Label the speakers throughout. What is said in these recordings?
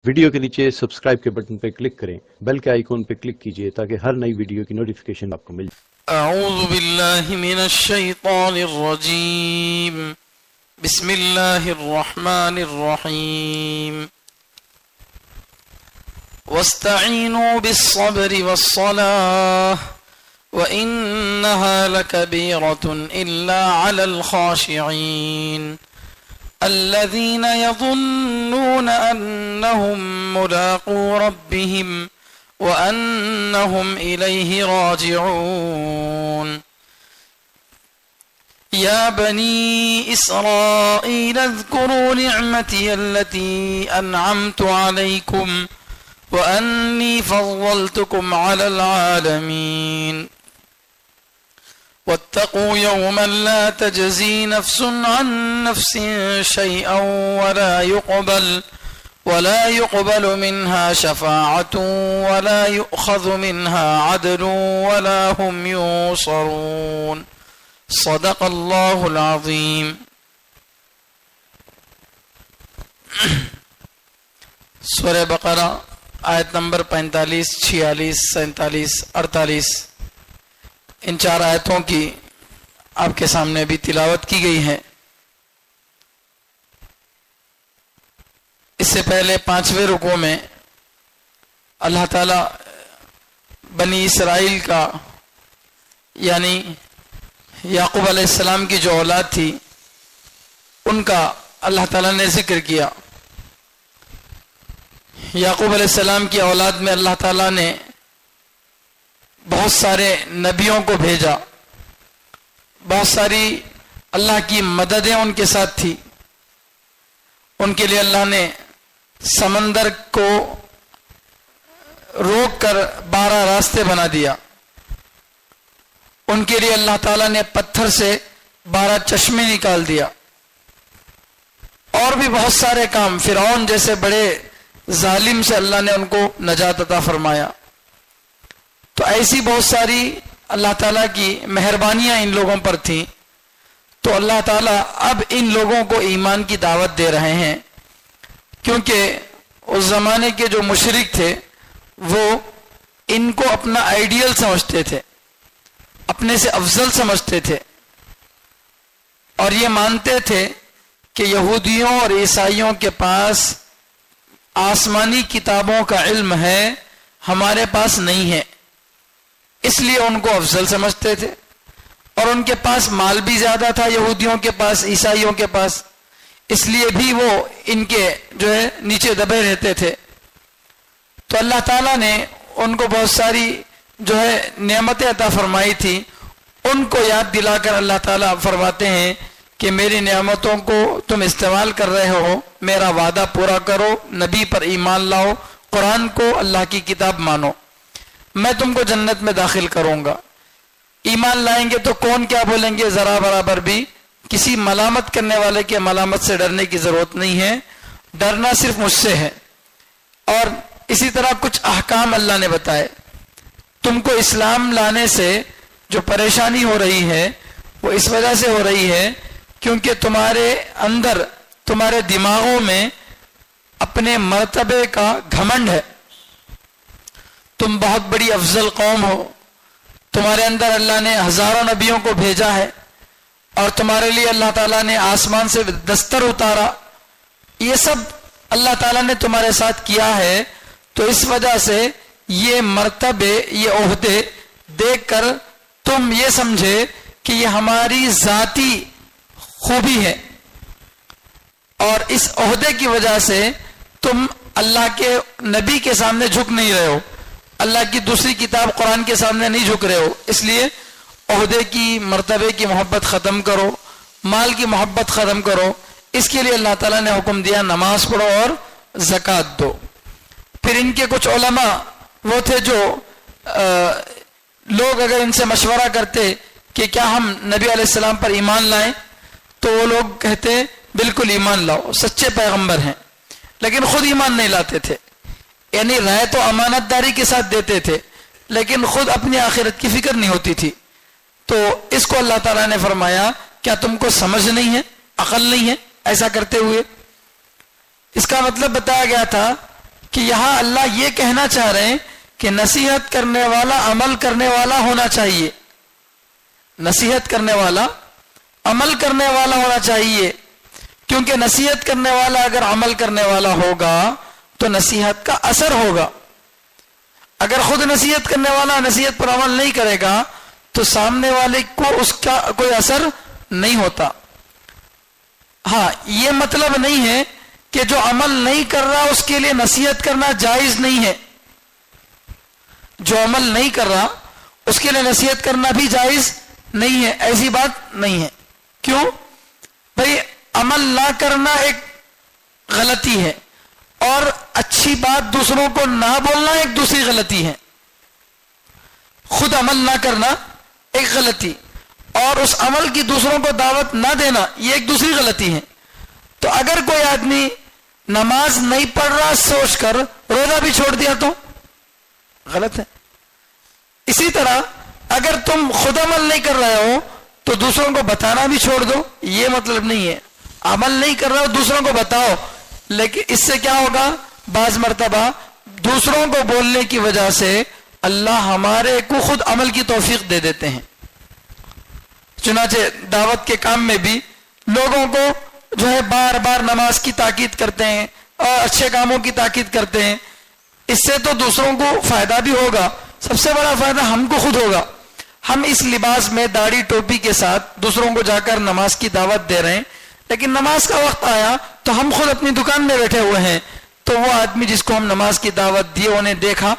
Speaker 1: Video کے نیچے subscribe کے بٹن پہ کلک کریں، بیل کے آئیکن پہ کلک کیجئے تاکہ ہر نئی ویڈیو کی نوٹیفیکیشن آپ کو مل جائے۔
Speaker 2: اعوذ باللہ من الشیطان الرجیم، بسم اللہ الرحمن الرحیم، واستعینوا بالصبر والصلاة وإنها لكبيرة إلا على الخاشعين الذين يظنون أنهم ملاقو ربهم وأنهم إليه راجعون يا بني إسرائيل اذكروا نعمتي التي أنعمت عليكم وأني فضلتكم على العالمين واتقوا يوما لا تجزي نفس عن نفس شيئا ولا يقبل منها شفاعة ولا يؤخذ منها عدل ولا هم ينصرون صدق الله العظيم۔ سورہ بقرہ آیت نمبر 45، 46، 47، 48 ان 4 آیتوں کی آپ کے سامنے بھی تلاوت کی گئی ہے۔ اس سے پہلے 5ویں رکوع میں اللہ تعالی بنی اسرائیل کا یعنی یعقوب علیہ السلام کی جو اولاد تھی ان کا اللہ تعالیٰ نے ذکر کیا۔ یعقوب علیہ السلام کی اولاد میں اللہ تعالیٰ نے بہت سارے نبیوں کو بھیجا، بہت ساری اللہ کی مددیں ان کے ساتھ تھی۔ ان کے لیے اللہ نے سمندر کو روک کر 12 راستے بنا دیا۔ ان کے لیے اللہ تعالیٰ نے پتھر سے 12 چشمے نکال دیا، اور بھی بہت سارے کام، فرعون جیسے بڑے ظالم سے اللہ نے ان کو نجات عطا فرمایا۔ تو ایسی بہت ساری اللہ تعالیٰ کی مہربانیاں ان لوگوں پر تھیں۔ تو اللہ تعالیٰ اب ان لوگوں کو ایمان کی دعوت دے رہے ہیں، کیونکہ اس زمانے کے جو مشرک تھے وہ ان کو اپنا آئیڈیل سمجھتے تھے، اپنے سے افضل سمجھتے تھے، اور یہ مانتے تھے کہ یہودیوں اور عیسائیوں کے پاس آسمانی کتابوں کا علم ہے، ہمارے پاس نہیں ہے، اس لیے ان کو افضل سمجھتے تھے۔ اور ان کے پاس مال بھی زیادہ تھا، یہودیوں کے پاس، عیسائیوں کے پاس، اس لیے بھی وہ ان کے جو ہے نیچے دبے رہتے تھے۔ تو اللہ تعالیٰ نے ان کو بہت ساری جو ہے نعمتیں عطا فرمائی تھی، ان کو یاد دلا کر اللہ تعالیٰ فرماتے ہیں کہ میری نعمتوں کو تم استعمال کر رہے ہو، میرا وعدہ پورا کرو، نبی پر ایمان لاؤ، قرآن کو اللہ کی کتاب مانو، میں تم کو جنت میں داخل کروں گا۔ ایمان لائیں گے تو کون کیا بولیں گے ذرا برابر بھی کسی ملامت کرنے والے کے ملامت سے ڈرنے کی ضرورت نہیں ہے، ڈرنا صرف مجھ سے ہے۔ اور اسی طرح کچھ احکام اللہ نے بتائے۔ تم کو اسلام لانے سے جو پریشانی ہو رہی ہے وہ اس وجہ سے ہو رہی ہے کیونکہ تمہارے اندر، تمہارے دماغوں میں اپنے مرتبے کا گھمنڈ ہے، تم بہت بڑی افضل قوم ہو، تمہارے اندر اللہ نے ہزاروں نبیوں کو بھیجا ہے، اور تمہارے لیے اللہ تعالیٰ نے آسمان سے دستر اتارا، یہ سب اللہ تعالیٰ نے تمہارے ساتھ کیا ہے۔ تو اس وجہ سے یہ مرتبے، یہ عہدے دیکھ کر تم یہ سمجھے کہ یہ ہماری ذاتی خوبی ہے، اور اس عہدے کی وجہ سے تم اللہ کے نبی کے سامنے جھک نہیں رہے ہو، اللہ کی دوسری کتاب قرآن کے سامنے نہیں جھک رہے ہو، اس لیے عہدے کی، مرتبے کی محبت ختم کرو، مال کی محبت ختم کرو۔ اس کے لیے اللہ تعالیٰ نے حکم دیا نماز پڑھو اور زکوٰۃ دو۔ پھر ان کے کچھ علماء وہ تھے جو لوگ اگر ان سے مشورہ کرتے کہ کیا ہم نبی علیہ السلام پر ایمان لائیں، تو وہ لوگ کہتے بالکل ایمان لاؤ، سچے پیغمبر ہیں، لیکن خود ایمان نہیں لاتے تھے۔ یعنی رائے تو امانت داری کے ساتھ دیتے تھے، لیکن خود اپنی آخرت کی فکر نہیں ہوتی تھی۔ تو اس کو اللہ تعالیٰ نے فرمایا کیا تم کو سمجھ نہیں ہے، عقل نہیں ہے ایسا کرتے ہوئے؟ اس کا مطلب بتایا گیا تھا کہ یہاں اللہ یہ کہنا چاہ رہے ہیں کہ نصیحت کرنے والا عمل کرنے والا ہونا چاہیے. نصیحت کرنے والا عمل کرنے والا ہونا چاہیے، کیونکہ نصیحت کرنے والا اگر عمل کرنے والا ہوگا تو نصیحت کا اثر ہوگا. اگر خود نصیحت کرنے والا نصیحت پر عمل نہیں کرے گا تو سامنے والے کو اس کا کوئی اثر نہیں ہوتا. ہاں، یہ مطلب نہیں ہے کہ جو عمل نہیں کر رہا اس کے لیے نصیحت کرنا جائز نہیں ہے. جو عمل نہیں کر رہا اس کے لیے نصیحت کرنا بھی جائز نہیں ہے، ایسی بات نہیں ہے. کیوں؟ بھئی عمل نہ کرنا ایک غلطی ہے اور اچھی بات دوسروں کو نہ بولنا ایک دوسری غلطی ہے. خود عمل نہ کرنا ایک غلطی اور اس عمل کی دوسروں کو دعوت نہ دینا یہ ایک دوسری غلطی ہے. تو اگر کوئی آدمی نماز نہیں پڑھ رہا سوچ کر روزہ بھی چھوڑ دیا تو غلط ہے. اسی طرح اگر تم خود عمل نہیں کر رہے ہو تو دوسروں کو بتانا بھی چھوڑ دو، یہ مطلب نہیں ہے. عمل نہیں کر رہے ہو دوسروں کو بتاؤ، لیکن اس سے کیا ہوگا؟ بعض مرتبہ دوسروں کو بولنے کی وجہ سے اللہ ہمارے کو خود عمل کی توفیق دے دیتے ہیں. چنانچہ دعوت کے کام میں بھی لوگوں کو جو ہے بار بار نماز کی تاکید کرتے ہیں اور اچھے کاموں کی تاکید کرتے ہیں. اس سے تو دوسروں کو فائدہ بھی ہوگا، سب سے بڑا فائدہ ہم کو خود ہوگا. ہم اس لباس میں داڑھی ٹوپی کے ساتھ دوسروں کو جا کر نماز کی دعوت دے رہے ہیں، لیکن نماز کا وقت آیا تو ہم خود اپنی دکان میں بیٹھے ہوئے ہیں. تو وہ آدمی جس کو ہم نماز کی دعوت دیے انہیں دیکھا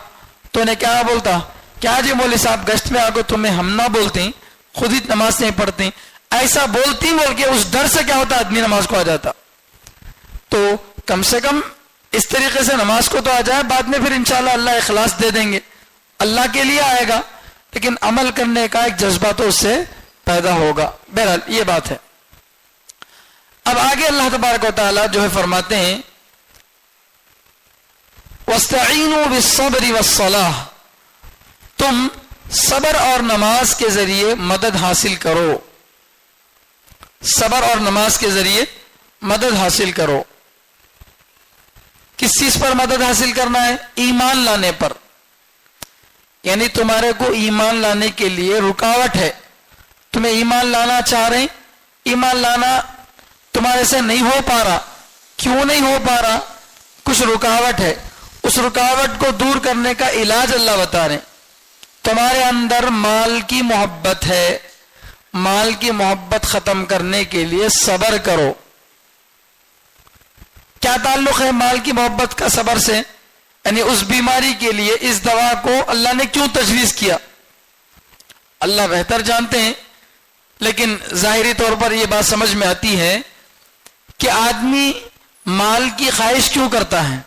Speaker 2: تو انہیں کیا بولتا؟ کیا جی مولوی صاحب گشت میں آگو تمہیں ہم نہ بولتے، خود ہی نماز نہیں پڑھتے، ایسا بولتی بول کے اس ڈر سے کیا ہوتا آدمی نماز کو آ جاتا. تو کم سے کم اس طریقے سے نماز کو تو آ جائے، بعد میں پھر انشاءاللہ اللہ اخلاص دے دیں گے، اللہ کے لیے آئے گا، لیکن عمل کرنے کا ایک جذبہ تو اس سے پیدا ہوگا. بہرحال یہ بات ہے. اب آگے اللہ تبارک و تعالی جو ہے فرماتے ہیں وَاسْتَعِينُوا بِالصَّبْرِ وَالصَّلَاةِ، تم صبر اور نماز کے ذریعے مدد حاصل کرو. صبر اور نماز کے ذریعے مدد حاصل کرو. کس چیز پر مدد حاصل کرنا ہے؟ ایمان لانے پر. یعنی تمہارے کو ایمان لانے کے لیے رکاوٹ ہے، تمہیں ایمان لانا چاہ رہے ہیں، ایمان لانا تمہارے سے نہیں ہو پا رہا. کیوں نہیں ہو پا رہا؟ کچھ رکاوٹ ہے. اس رکاوٹ کو دور کرنے کا علاج اللہ بتا رہے ہیں. تمہارے اندر مال کی محبت ہے، مال کی محبت ختم کرنے کے لیے صبر کرو. کیا تعلق ہے مال کی محبت کا صبر سے؟ یعنی اس بیماری کے لیے اس دوا کو اللہ نے کیوں تجویز کیا اللہ بہتر جانتے ہیں، لیکن ظاہری طور پر یہ بات سمجھ میں آتی ہے کہ آدمی مال کی خواہش کیوں کرتا ہے.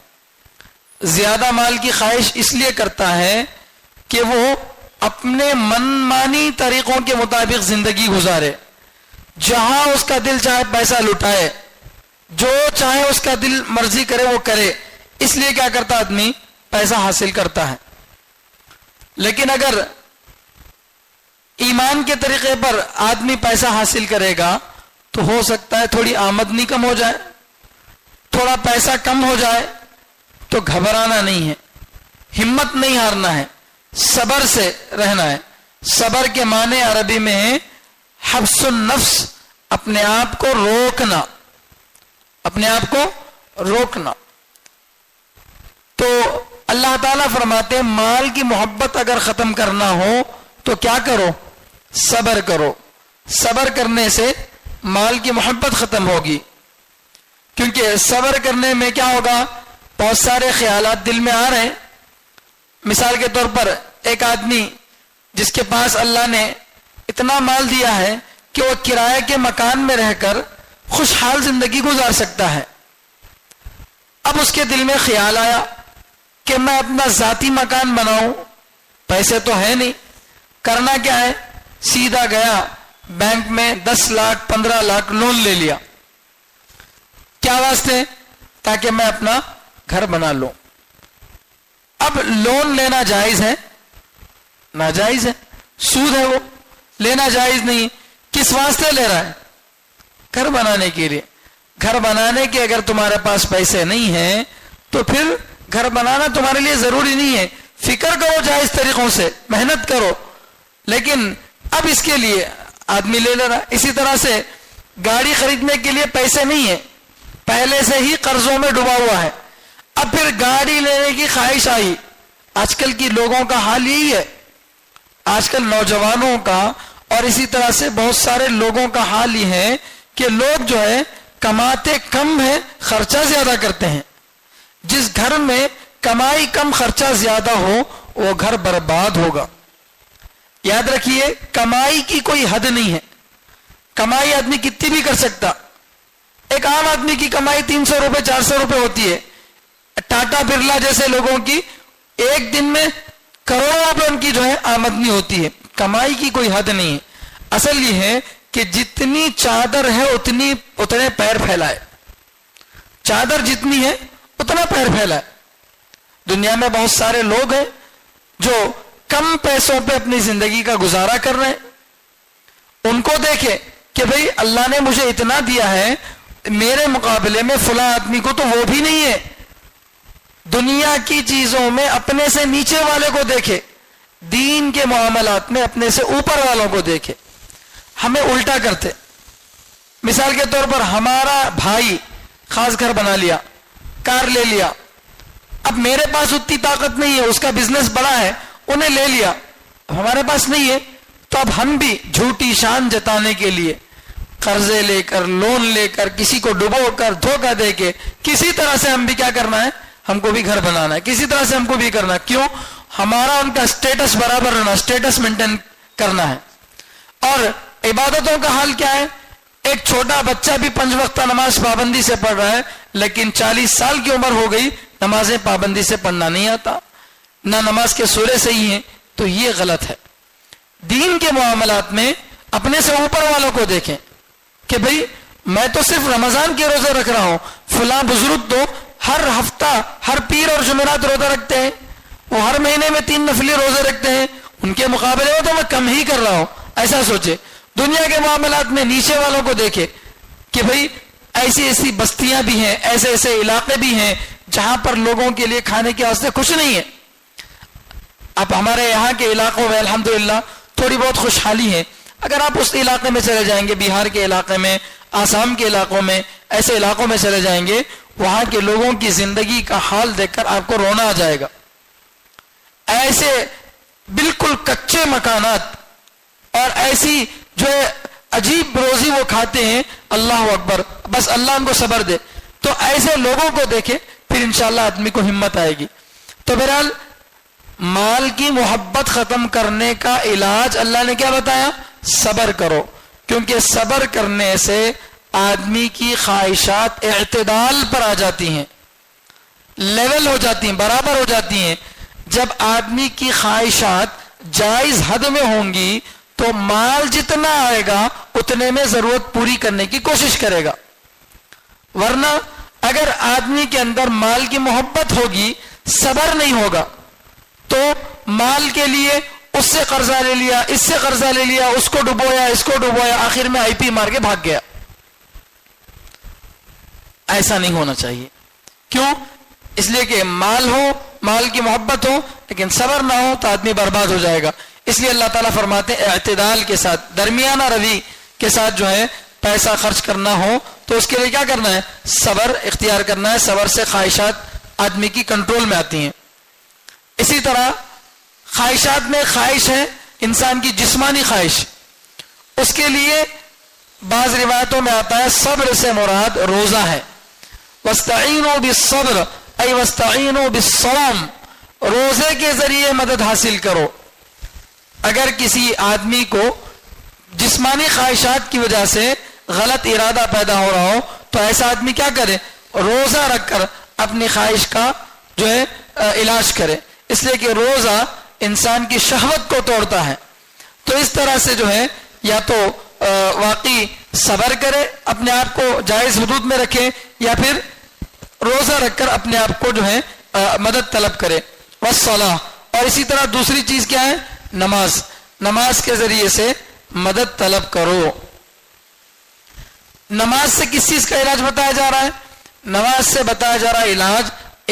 Speaker 2: زیادہ مال کی خواہش اس لیے کرتا ہے کہ وہ اپنے من مانی طریقوں کے مطابق زندگی گزارے، جہاں اس کا دل چاہے پیسہ لٹائے، جو چاہے اس کا دل مرضی کرے وہ کرے. اس لیے کیا کرتا آدمی؟ پیسہ حاصل کرتا ہے. لیکن اگر ایمان کے طریقے پر آدمی پیسہ حاصل کرے گا تو ہو سکتا ہے تھوڑی آمدنی کم ہو جائے، تھوڑا پیسہ کم ہو جائے، تو گھبرانا نہیں ہے، ہمت نہیں ہارنا ہے، صبر سے رہنا ہے. صبر کے معنی عربی میں ہے حبس النفس، اپنے آپ کو روکنا، اپنے آپ کو روکنا. تو اللہ تعالیٰ فرماتے ہیں مال کی محبت اگر ختم کرنا ہو تو کیا کرو؟ صبر کرو. صبر کرنے سے مال کی محبت ختم ہوگی، کیونکہ صبر کرنے میں کیا ہوگا؟ بہت سارے خیالات دل میں آ رہے ہیں. مثال کے طور پر ایک آدمی جس کے پاس اللہ نے اتنا مال دیا ہے کہ وہ کرائے کے مکان میں رہ کر خوشحال زندگی گزار سکتا ہے. اب اس کے دل میں خیال آیا کہ میں اپنا ذاتی مکان بناؤں، پیسے تو ہے نہیں، کرنا کیا ہے؟ سیدھا گیا بینک میں 10 لاکھ 15 لاکھ لون لے لیا. کیا واسطے؟ تاکہ میں اپنا گھر بنا لوں. اب لون لینا جائز ہے؟ ناجائز ہے، سود ہے، وہ لینا جائز نہیں. کس واسطے لے رہا ہے؟ گھر بنانے کے لیے. گھر بنانے کے اگر تمہارے پاس پیسے نہیں ہیں تو پھر گھر بنانا تمہارے لیے ضروری نہیں ہے, فکر کرو جائز طریقوں سے, محنت کرو, لیکن اب اس کے لیے آدمی لے لے رہا. اسی طرح سے گاڑی خریدنے کے لیے پیسے نہیں ہے, پہلے سے ہی قرضوں میں ڈوبا ہوا ہے, اب پھر گاڑی لینے کی خواہش آئی. آج کل کی لوگوں کا حال یہی ہے, آج کل نوجوانوں کا اور اسی طرح سے بہت سارے لوگوں کا حال یہ ہے کہ لوگ جو ہے کماتے کم ہیں, خرچہ زیادہ کرتے ہیں. جس گھر میں کمائی کم خرچہ زیادہ ہو وہ گھر برباد ہوگا. یاد رکھیے کمائی کی کوئی حد نہیں ہے, کمائی آدمی کتنی بھی کر سکتا. ایک عام آدمی کی کمائی 300 روپے 400 روپے ہوتی ہے, ٹاٹا برلا جیسے لوگوں کی ایک دن میں کروڑوں روپے ان کی جو ہے آمدنی ہوتی ہے. کمائی کی کوئی حد نہیں ہے. اصل یہ ہے کہ جتنی چادر ہے اتنے پیر پھیلائے, چادر جتنی ہے اتنا پیر پھیلائے. دنیا میں بہت سارے لوگ ہیں جو کم پیسوں پہ اپنی زندگی کا گزارا کر رہے ہیں. ان کو دیکھے کہ بھئی اللہ نے مجھے اتنا دیا ہے, میرے مقابلے میں فلاں آدمی کو تو وہ بھی نہیں ہے. دنیا کی چیزوں میں اپنے سے نیچے والے کو دیکھے, دین کے معاملات میں اپنے سے اوپر والوں کو دیکھے. ہمیں الٹا کرتے. مثال کے طور پر ہمارا بھائی خاص گھر بنا لیا, کار لے لیا, اب میرے پاس اتنی طاقت نہیں ہے, اس کا بزنس بڑا ہے, انہیں لے لیا, ہمارے پاس نہیں ہے, تو اب ہم بھی جھوٹی شان جتانے کے لیے قرضے لے کر, لون لے کر, کسی کو ڈبو کر, دھوکہ دے کے کسی طرح سے ہم بھی کیا کرنا ہے, ہم کو بھی گھر بنانا ہے, کسی طرح سے ہم کو بھی کرنا ہے. کیوں؟ ہمارا ان کا سٹیٹس برابر رہنا, اسٹیٹس مینٹین کرنا ہے. اور عبادتوں کا حال کیا ہے؟ ایک چھوٹا بچہ بھی 5 وقت نماز پابندی سے پڑھ رہا ہے, لیکن 40 سال کی عمر ہو گئی, نمازیں پابندی سے پڑھنا نہیں آتا, نہ نماز کے سورے صحیح ہیں. تو یہ غلط ہے. دین کے معاملات میں اپنے سے اوپر والوں کو دیکھیں کہ بھئی میں تو صرف رمضان کے روزے رکھ رہا ہوں, فلاں بزرگ تو ہر ہفتہ ہر پیر اور جمعرات روزہ رکھتے ہیں, وہ ہر مہینے میں 3 نفلی روزے رکھتے ہیں, ان کے مقابلے میں تو میں کم ہی کر رہا ہوں. ایسا سوچے. دنیا کے معاملات میں نیچے والوں کو دیکھے کہ بھئی ایسی ایسی بستیاں بھی ہیں, ایسے ایسے علاقے بھی ہیں جہاں پر لوگوں کے لیے کھانے کے واسطے کچھ نہیں ہے. اب ہمارے یہاں کے علاقوں میں الحمدللہ تھوڑی بہت خوشحالی ہے. اگر آپ اس علاقے میں چلے جائیں گے, بہار کے علاقے میں, آسام کے علاقوں میں, ایسے علاقوں میں چلے جائیں گے, وہاں کے لوگوں کی زندگی کا حال دیکھ کر آپ کو رونا آ جائے گا. ایسے بالکل کچے مکانات اور ایسی جو عجیب روزی وہ کھاتے ہیں, اللہ اکبر, بس اللہ ان کو صبر دے. تو ایسے لوگوں کو دیکھے پھر انشاءاللہ آدمی کو ہمت آئے گی. تو بہرحال مال کی محبت ختم کرنے کا علاج اللہ نے کیا بتایا؟ صبر کرو. کیونکہ صبر کرنے سے آدمی کی خواہشات اعتدال پر آ جاتی ہیں, لیول ہو جاتی ہیں, برابر ہو جاتی ہیں. جب آدمی کی خواہشات جائز حد میں ہوں گی تو مال جتنا آئے گا اتنے میں ضرورت پوری کرنے کی کوشش کرے گا. ورنہ اگر آدمی کے اندر مال کی محبت ہوگی, صبر نہیں ہوگا, تو مال کے لیے اس سے قرضہ لے لیا, اس سے قرضہ لے لیا, اس کو ڈبویا, اس کو ڈبویا, آخر میں آئی پی مار کے بھاگ گیا. ایسا نہیں ہونا چاہیے. کیوں؟ اس لیے کہ مال ہو, مال کی محبت ہو, لیکن صبر نہ ہو تو آدمی برباد ہو جائے گا. اس لیے اللہ تعالیٰ فرماتے ہیں اعتدال کے ساتھ, درمیانہ روی کے ساتھ جو ہے پیسہ خرچ کرنا ہو تو اس کے لیے کیا کرنا ہے؟ صبر اختیار کرنا ہے. صبر سے خواہشات آدمی کی کنٹرول میں آتی ہیں. اسی طرح خواہشات میں خواہش ہے انسان کی جسمانی خواہش, اس کے لیے بعض روایتوں میں آتا ہے صبر سے مراد روزہ ہے. وَاسْتَعِينُوا بِالصَّبْرِ اَيْ وَاسْتَعِينُوا بِالصَّوْمِ, روزے کے ذریعے مدد حاصل کرو. اگر کسی آدمی کو جسمانی خواہشات کی وجہ سے غلط ارادہ پیدا ہو رہا ہو تو ایسا آدمی کیا کرے؟ روزہ رکھ کر اپنی خواہش کا جو ہے علاج کرے. اس لیے کہ روزہ انسان کی شہوت کو توڑتا ہے. تو اس طرح سے جو ہے یا تو واقعی صبر کرے, اپنے آپ کو جائز حدود میں رکھے, یا پھر روزہ رکھ کر اپنے آپ کو جو ہے مدد طلب کرے. والصلاۃ, اور اسی طرح دوسری چیز کیا ہے؟ نماز. نماز کے ذریعے سے مدد طلب کرو. نماز سے کس چیز کا علاج بتایا جا رہا ہے؟ نماز سے بتایا جا رہا ہے علاج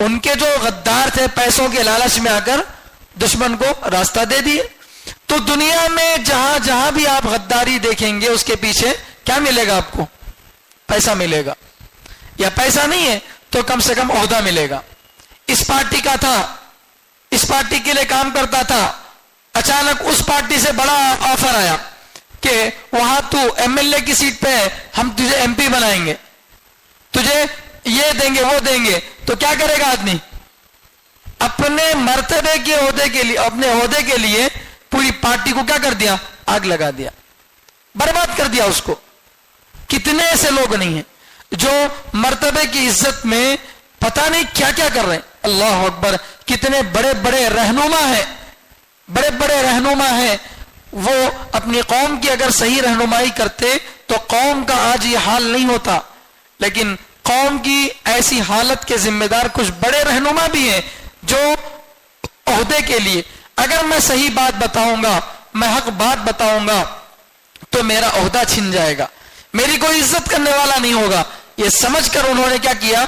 Speaker 2: ان کے جو غدار تھے پیسوں کے لالچ میں آ کر دشمن کو راستہ دے دیے. تو دنیا میں جہاں جہاں بھی آپ غداری دیکھیں گے اس کے پیچھے کیا ملے گا؟ آپ کو پیسہ ملے گا, یا پیسہ نہیں ہے تو کم سے کم عہدہ ملے گا. اس پارٹی کا تھا, اس پارٹی کے لیے کام کرتا تھا, اچانک اس پارٹی سے بڑا آفر آیا کہ وہاں تو ایم ایل اے کی سیٹ پہ ہے, ہم تجھے ایم پی بنائیں گے, تجھے یہ دیں گے وہ دیں گے. تو کیا کرے گا آدمی؟ اپنے مرتبے کے عہدے کے لیے, اپنے عہدے کے لیے پوری پارٹی کو کیا کر دیا؟ آگ لگا دیا, برباد کر دیا اس کو. کتنے ایسے لوگ نہیں ہیں جو مرتبے کی عزت میں پتہ نہیں کیا کیا کر رہے ہیں. اللہ اکبر, کتنے بڑے بڑے رہنما ہیں, بڑے بڑے رہنما ہیں, وہ اپنی قوم کی اگر صحیح رہنمائی کرتے تو قوم کا آج یہ حال نہیں ہوتا. لیکن قوم کی ایسی حالت کے ذمہ دار کچھ بڑے رہنما بھی ہیں جو عہدے کے لیے, اگر میں صحیح بات بتاؤں گا, میں حق بات بتاؤں گا تو میرا عہدہ چھن جائے گا, میری کوئی عزت کرنے والا نہیں ہوگا. یہ سمجھ کر انہوں نے کیا کیا؟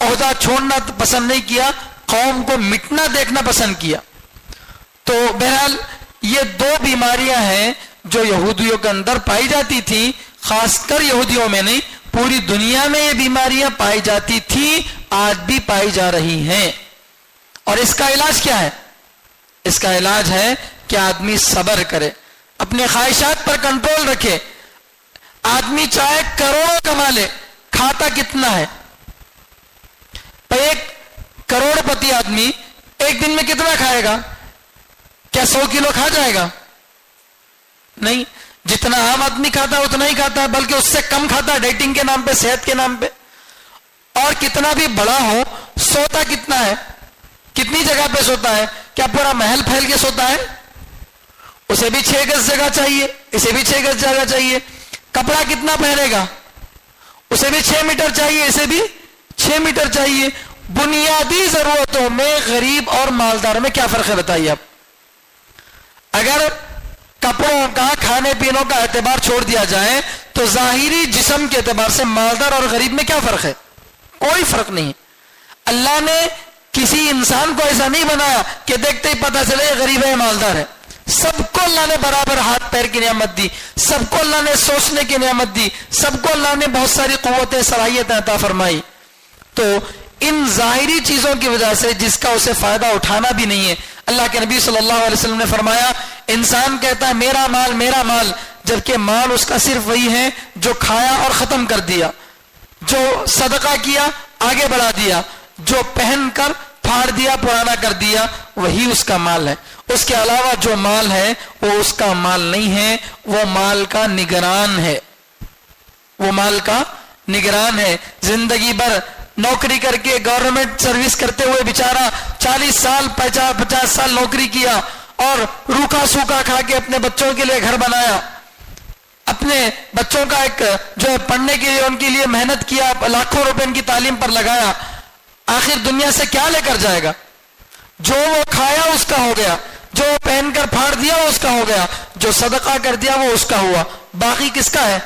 Speaker 2: عہدہ چھوڑنا پسند نہیں کیا, قوم کو مٹنا دیکھنا پسند کیا. تو بہرحال یہ دو بیماریاں ہیں جو یہودیوں کے اندر پائی جاتی تھی, خاص کر یہودیوں میں نہیں, پوری دنیا میں یہ بیماریاں پائی جاتی تھی, آج بھی پائی جا رہی ہیں. اور اس کا علاج کیا ہے؟ اس کا علاج ہے کہ آدمی صبر کرے, اپنے خواہشات پر کنٹرول رکھے. آدمی چاہے کروڑوں کما لے, کھاتا کتنا ہے؟ ایک کروڑ پتی آدمی ایک دن میں کتنا کھائے گا؟ کیا 100 کلو کھا جائے گا؟ نہیں, جتنا عام آدمی کھاتا ہے اتنا ہی کھاتا ہے, بلکہ اس سے کم کھاتا ہے ڈائٹنگ کے نام پہ, صحت کے نام پہ. اور کتنا بھی بڑا ہو, سوتا کتنا ہے؟ کتنی جگہ پہ سوتا ہے؟ کیا پورا محل پھیل کے سوتا ہے؟ اسے بھی 6 گز جگہ چاہیے, اسے بھی 6 گز جگہ چاہیے. کپڑا کتنا پہنے گا؟ اسے بھی 6 میٹر چاہیے, اسے بھی 6 میٹر چاہیے. بنیادی ضرورتوں میں غریب اور مالدار میں کیا فرق ہے بتائیے آپ؟ اگر کپڑوں کا, کھانے پینوں کا اعتبار چھوڑ دیا جائے تو ظاہری جسم کے اعتبار سے مالدار اور غریب میں کیا فرق ہے؟ کوئی فرق نہیں. اللہ نے کسی انسان کو ایسا نہیں بنایا کہ دیکھتے ہی پتا چلے غریب ہے مالدار ہے. سب کو اللہ نے برابر ہاتھ پیر کی نعمت دی, سب کو اللہ نے سوچنے کی نعمت دی, سب کو اللہ نے بہت ساری قوتیں, صلاحیتیں عطا فرمائی. تو ان ظاہری چیزوں کی وجہ سے جس کا اسے فائدہ اٹھانا بھی نہیں ہے. اللہ کے نبی صلی اللہ علیہ وسلم نے فرمایا, انسان کہتا ہے میرا مال میرا مال, جبکہ مال اس کا صرف وہی ہے جو کھایا اور ختم کر دیا, جو صدقہ کیا آگے بڑھا دیا, جو پہن کر پھاڑ دیا پرانا کر دیا, وہی اس کا مال ہے. اس کے علاوہ جو مال ہے وہ اس کا مال نہیں ہے, وہ مال کا نگران ہے, وہ مال کا نگران ہے. زندگی بھر نوکری کر کے گورنمنٹ سروس کرتے ہوئے بیچارہ 40 سال 50 سال نوکری کیا اور روکھا سوکھا کھا کے اپنے بچوں کے لیے گھر بنایا, اپنے بچوں کا ایک جو ہے پڑھنے کے لیے ان کے لیے محنت کیا, لاکھوں روپے ان کی تعلیم پر لگایا, آخر دنیا سے کیا لے کر جائے گا؟ جو وہ کھایا اس کا ہو گیا, جو پہن کر پھاڑ دیا وہ اس کا ہو گیا, جو صدقہ کر دیا وہ اس کا ہوا, باقی کس کا ہے؟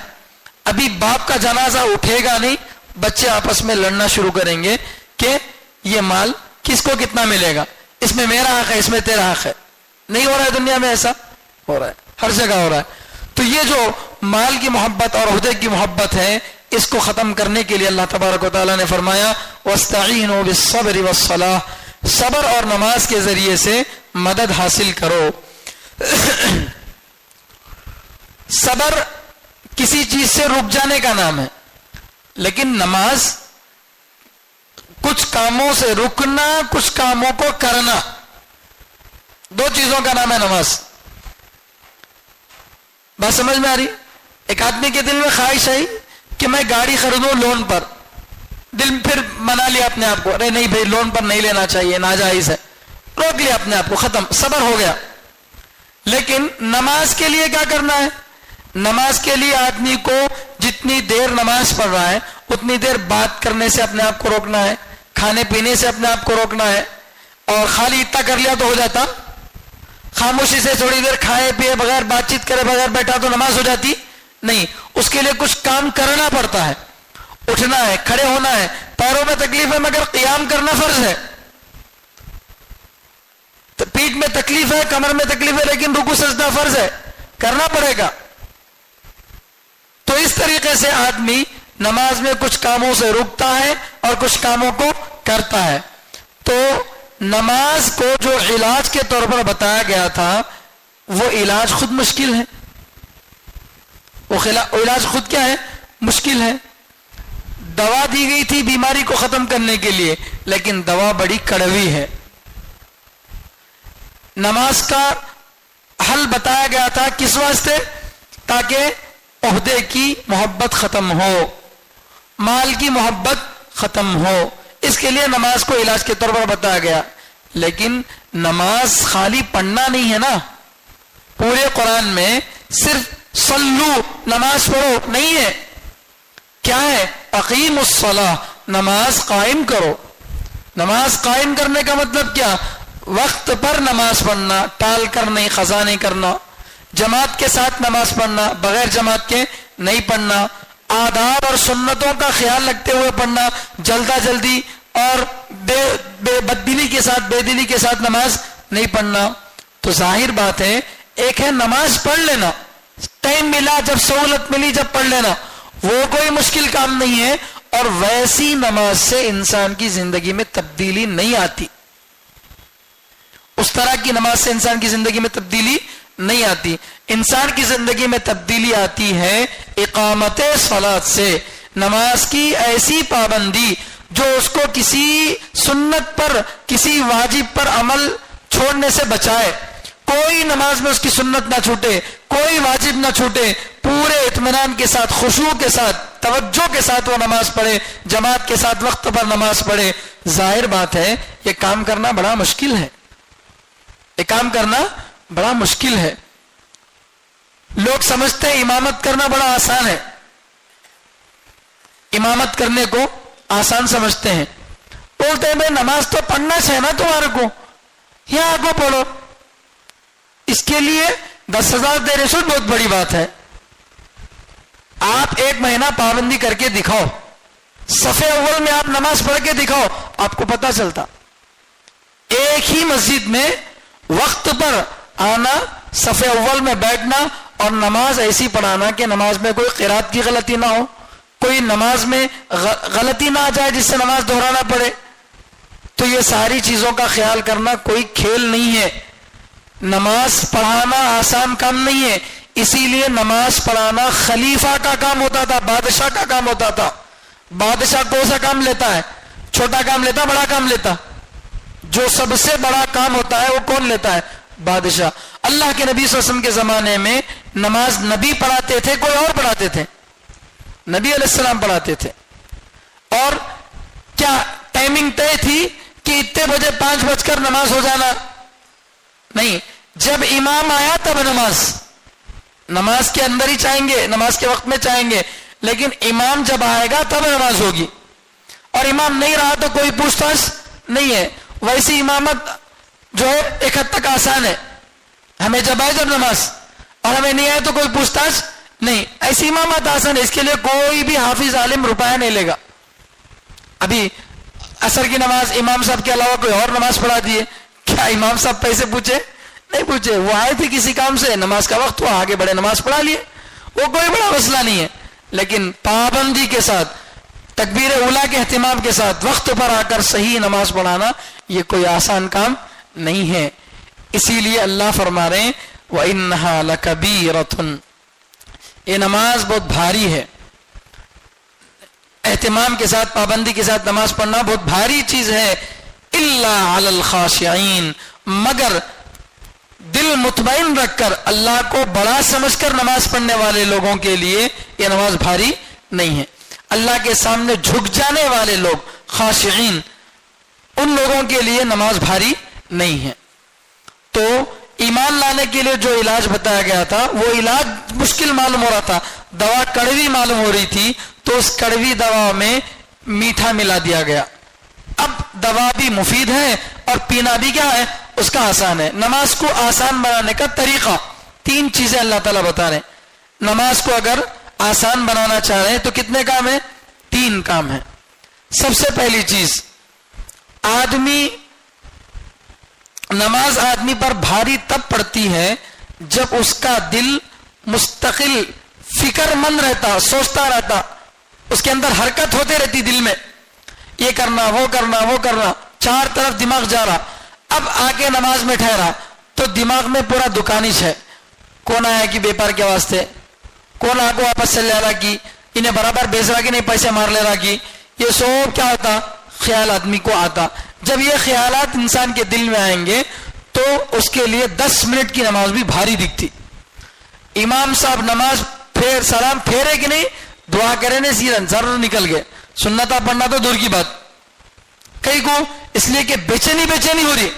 Speaker 2: ابھی باپ کا جنازہ اٹھے گا نہیں, بچے آپس میں لڑنا شروع کریں گے کہ یہ مال کس کو کتنا ملے گا, اس میں میرا حق ہے, اس میں تیرا حق ہے. نہیں ہو رہا ہے دنیا میں ایسا؟ ہو رہا ہے, ہر جگہ ہو رہا ہے. تو یہ جو مال کی محبت اور عہدے کی محبت ہے, اس کو ختم کرنے کے لیے اللہ تبارک و تعالیٰ نے فرمایا وَاسْتَعِينُوا بِالصَّبْرِ وَالصَّلَاةِ, صبر اور نماز کے ذریعے سے مدد حاصل کرو. صبر کسی چیز سے رک جانے کا نام ہے, لیکن نماز کچھ کاموں سے رکنا, کچھ کاموں کو کرنا, دو چیزوں کا نام ہے نماز. بات سمجھ میں آ رہی؟ ایک آدمی کے دل میں خواہش ہے کہ میں گاڑی خریدوں لون پر, دل پھر منا لیا اپنے آپ کو, ارے نہیں بھائی لون پر نہیں لینا چاہیے, ناجائز ہے, روک لیا اپنے آپ کو, ختم, صبر ہو گیا. لیکن نماز کے لیے کیا کرنا ہے؟ نماز کے لیے آدمی کو جتنی دیر نماز پڑھ رہا ہے اتنی دیر بات کرنے سے اپنے آپ کو روکنا ہے, کھانے پینے سے اپنے آپ کو روکنا ہے. اور خالی اتنا کر لیا تو ہو جاتا؟ خاموشی سے تھوڑی دیر کھائے پیے بغیر بات چیت کرے بغیر بیٹھا تو نماز ہو جاتی نہیں. اس کے لیے کچھ کام کرنا پڑتا ہے, اٹھنا ہے, کھڑے ہونا ہے, پیروں میں تکلیف ہے مگر قیام کرنا فرض ہے، تو پیٹھ میں تکلیف ہے، کمر میں تکلیف ہے، لیکن رکوع سجدہ فرض ہے، کرنا پڑے گا۔ تو اس طریقے سے آدمی نماز میں کچھ کاموں سے رکتا ہے اور کچھ کاموں کو کرتا ہے۔ تو نماز کو جو علاج کے طور پر بتایا گیا تھا وہ علاج خود مشکل ہے، وہ علاج خود کیا ہے؟ مشکل ہے۔ دوا دی گئی تھی بیماری کو ختم کرنے کے لیے، لیکن دوا بڑی کڑوی ہے۔ نماز کا حل بتایا گیا تھا کس واسطے؟ تاکہ عہدے کی محبت ختم ہو، مال کی محبت ختم ہو، اس کے لیے نماز کو علاج کے طور پر بتایا گیا۔ لیکن نماز خالی پڑھنا نہیں ہے نا، پورے قرآن میں صرف صلو نماز پڑھو نہیں ہے، کیا ہے؟ اقیم الصلاۃ، نماز قائم کرو۔ نماز قائم کرنے کا مطلب کیا؟ وقت پر نماز پڑھنا، ٹال کر نہیں، قضا نہیں کرنا، جماعت کے ساتھ نماز پڑھنا، بغیر جماعت کے نہیں پڑھنا، آداب اور سنتوں کا خیال رکھتے ہوئے پڑھنا، جلدا جلدی اور بددلی کے ساتھ، بے دلی کے ساتھ نماز نہیں پڑھنا۔ تو ظاہر بات ہے، ایک ہے نماز پڑھ لینا، ٹائم ملا جب سہولت ملی جب پڑھ لینا، وہ کوئی مشکل کام نہیں ہے، اور ویسی نماز سے انسان کی زندگی میں تبدیلی نہیں آتی، اس طرح کی نماز سے انسان کی زندگی میں تبدیلی نہیں آتی۔ انسان کی زندگی میں تبدیلی آتی ہے اقامت صلاۃ سے، نماز کی ایسی پابندی جو اس کو کسی سنت پر، کسی واجب پر عمل چھوڑنے سے بچائے، کوئی نماز میں اس کی سنت نہ چھوٹے، کوئی واجب نہ چھوٹے، پورے اطمینان کے ساتھ، خشوع کے ساتھ، توجہ کے ساتھ وہ نماز پڑھے، جماعت کے ساتھ وقت پر نماز پڑھے۔ ظاہر بات ہے یہ کام کرنا بڑا مشکل ہے، یہ کام کرنا بڑا مشکل ہے۔ لوگ سمجھتے ہیں امامت کرنا بڑا آسان ہے، امامت کرنے کو آسان سمجھتے ہیں، بولتے ہیں بھائی نماز تو پڑھنا چاہیے نا تمہارے کو، یہاں آگے پڑھو، اس کے لیے 10,000 دے رسول بہت بڑی بات ہے۔ آپ ایک مہینہ پابندی کر کے دکھاؤ، صفے اول میں آپ نماز پڑھ کے دکھاؤ، آپ کو پتہ چلتا۔ ایک ہی مسجد میں وقت پر آنا، صفے اول میں بیٹھنا اور نماز ایسی پڑھانا کہ نماز میں کوئی قرات کی غلطی نہ ہو، کوئی نماز میں غلطی نہ آ جائے جس سے نماز دہرانا پڑے، تو یہ ساری چیزوں کا خیال کرنا کوئی کھیل نہیں ہے۔ نماز پڑھانا آسان کام نہیں ہے، اسی لیے نماز پڑھانا خلیفہ کا کام ہوتا تھا، بادشاہ کا کام ہوتا تھا۔ بادشاہ کون سا کام لیتا ہے؟ چھوٹا کام لیتا، بڑا کام لیتا؟ جو سب سے بڑا کام ہوتا ہے وہ کون لیتا ہے؟ بادشاہ۔ اللہ کے نبی صلی اللہ علیہ وسلم کے زمانے میں نماز نبی پڑھاتے تھے، کوئی اور پڑھاتے تھے؟ نبی علیہ السلام پڑھاتے تھے۔ اور کیا ٹائمنگ طے تھی کہ اتنے بجے 5 بج کر نماز ہو جانا؟ نہیں، جب امام آیا تب نماز کے اندر ہی چاہیں گے، نماز کے وقت میں چاہیں گے، لیکن امام جب آئے گا تب نماز ہوگی، اور امام نہیں رہا تو کوئی پوچھ تاچھ نہیں ہے۔ ویسی امامت جو ہے ایک حد تک آسان ہے، ہمیں جب آئے جب نماز، اور ہمیں نہیں آئے تو کوئی پوچھ تاچھ نہیں، ایسی امامت آسان ہے، اس کے لیے کوئی بھی حافظ عالم روپیہ نہیں لے گا۔ ابھی عصر کی نماز امام صاحب کے علاوہ کوئی اور نماز پڑھا دیے، کیا امام صاحب پیسے پوچھے؟ نہیں پوچھے، وہ آئے تھے کسی کام سے، نماز کا وقت ہوا، آگے بڑے نماز پڑھا لیے، وہ کوئی بڑا مسئلہ نہیں ہے۔ لیکن پابندی کے ساتھ، تکبیر اولیٰ کے اہتمام کے ساتھ وقت پر آ کر صحیح نماز پڑھانا یہ کوئی آسان کام نہیں ہے۔ اسی لیے اللہ فرما رہے ہیں وَإِنَّهَا لَكَبِيرَةٌ، یہ نماز بہت بھاری ہے، اہتمام کے ساتھ، پابندی کے ساتھ نماز پڑھنا بہت بھاری چیز ہے۔ إِلَّا عَلَى الْخَاشِعِينَ، مگر دل مطمئن رکھ کر، اللہ کو بڑا سمجھ کر نماز پڑھنے والے لوگوں کے لیے یہ نماز بھاری نہیں ہے۔ اللہ کے سامنے جھک جانے والے لوگ، خاشعین، ان لوگوں کے لیے نماز بھاری نہیں ہے۔ تو ایمان لانے کے لیے جو علاج بتایا گیا تھا وہ علاج مشکل معلوم ہو رہا تھا، دوا کڑوی معلوم ہو رہی تھی، تو اس کڑوی دوا میں میٹھا ملا دیا گیا۔ اب دوا بھی مفید ہے اور پینا بھی کیا ہے؟ اس کا آسان ہے۔ نماز کو آسان بنانے کا طریقہ، 3 چیزیں اللہ تعالیٰ بتا رہے ہیں۔ نماز کو اگر آسان بنانا چاہ رہے ہیں تو کتنے کام ہیں؟ 3 کام ہیں۔ سب سے پہلی چیز، نماز آدمی پر بھاری تب پڑتی ہے جب اس کا دل مستقل فکر مند رہتا، سوچتا رہتا، اس کے اندر حرکت ہوتے رہتی، دل میں یہ کرنا وہ کرنا وہ کرنا، چار طرف دماغ جا رہا. اب آ کے نماز میں ٹھہرا تو دماغ میں پورا دکانش ہے، کون آیا کہ بیپار کے واسطے، کون آ کو واپس چل جا رہا کی انہیں برابر بیچ رہا کہ نہیں، پیسے مار لے رہا کی، یہ سب کیا ہوتا، خیال آدمی کو آتا. جب یہ خیالات انسان کے دل میں آئیں گے تو اس کے لیے 10 منٹ کی نماز بھی بھاری دکھتی. امام صاحب نماز پھر سلام پھیرے کہ نہیں، دعا کرے نے سیدھا ضرور نکل گئے، سنتا پڑھنا تو دور کی بات. کئی کو اس لیے کہ بے چینی ہو رہی.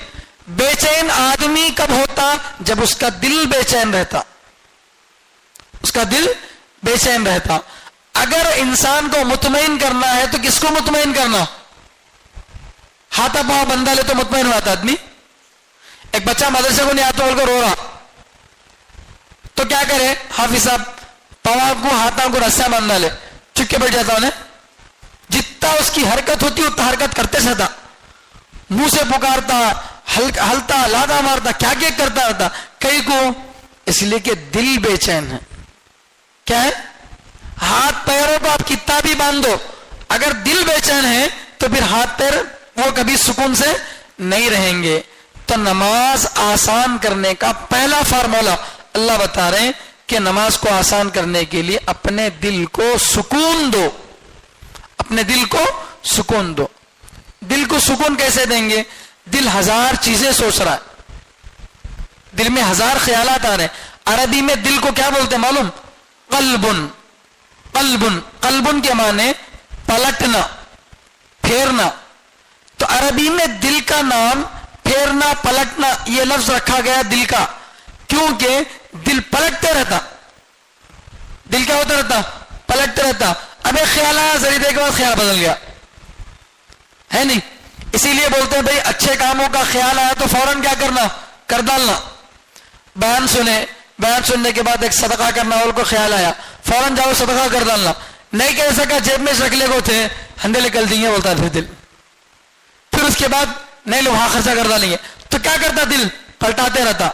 Speaker 2: بے چین آدمی کب ہوتا، جب اس کا دل بے چین رہتا، اس کا دل بے چین رہتا. اگر انسان کو مطمئن کرنا ہے تو کس کو مطمئن کرنا، ہاتھا پاؤں بندہ لے تو مطمئن ہوا آدمی. ایک بچہ مدرسے کو نہیں آتا بول کر رو رہا تو کیا کرے، حافظ صاحب پاؤں کو ہاتھوں کو رسا باندھا لے، چپ کے بیٹھ جاتا انہیں. جتنا اس کی حرکت ہوتی اتنا حرکت کرتے رہتا، منہ سے پکارتا، ہلتا لادا مارتا، کیا کیا کرتا رہتا. کئی کو اس لیے کہ دل بے چین ہے. کیا ہے، ہاتھ پیروں کو آپ کتنا بھی باندھ دو، اگر دل بے چین ہے تو پھر ہاتھ پیر وہ کبھی سکون سے نہیں رہیں گے. تو نماز آسان کرنے کا پہلا فارمولا اللہ بتا رہے ہیں کہ نماز کو آسان کرنے کے لیے اپنے دل کو سکون دو، اپنے دل کو سکون دو. دل کو سکون کیسے دیں گے، دل 1000 چیزیں سوچ رہا ہے، دل میں 1000 خیالات آ رہے ہیں. عربی میں دل کو کیا بولتے ہیں معلوم، قلبن. قلبن، قلبن کے معنی پلٹنا، پھیرنا. تو عربی میں دل کا نام پھیرنا پلٹنا یہ لفظ رکھا گیا دل کا، کیونکہ دل پلٹتے رہتا. دل کیا ہوتا رہتا، پلٹتے رہتا. اب ایک خیال آیا، ذری دیر کے بعد خیال بدل گیا، ہے نہیں. اسی لیے بولتے ہیں بھائی اچھے کاموں کا خیال آیا تو فوراً کیا کرنا، کر ڈالنا. بیان سنے، بیان سننے کے بعد ایک صدقہ کرنا اور کو خیال آیا، فوراً جاؤ صدقہ کر ڈالنا. نہیں کہہ سکا جیب میں رکھ لے کو تھے، ہنڈے نکل دیں گے بولتا پھر دل. پھر اس کے بعد نہیں لوگ وہاں خرچہ کر ڈالیں گے تو کیا کرتا، دل پلٹاتے رہتا.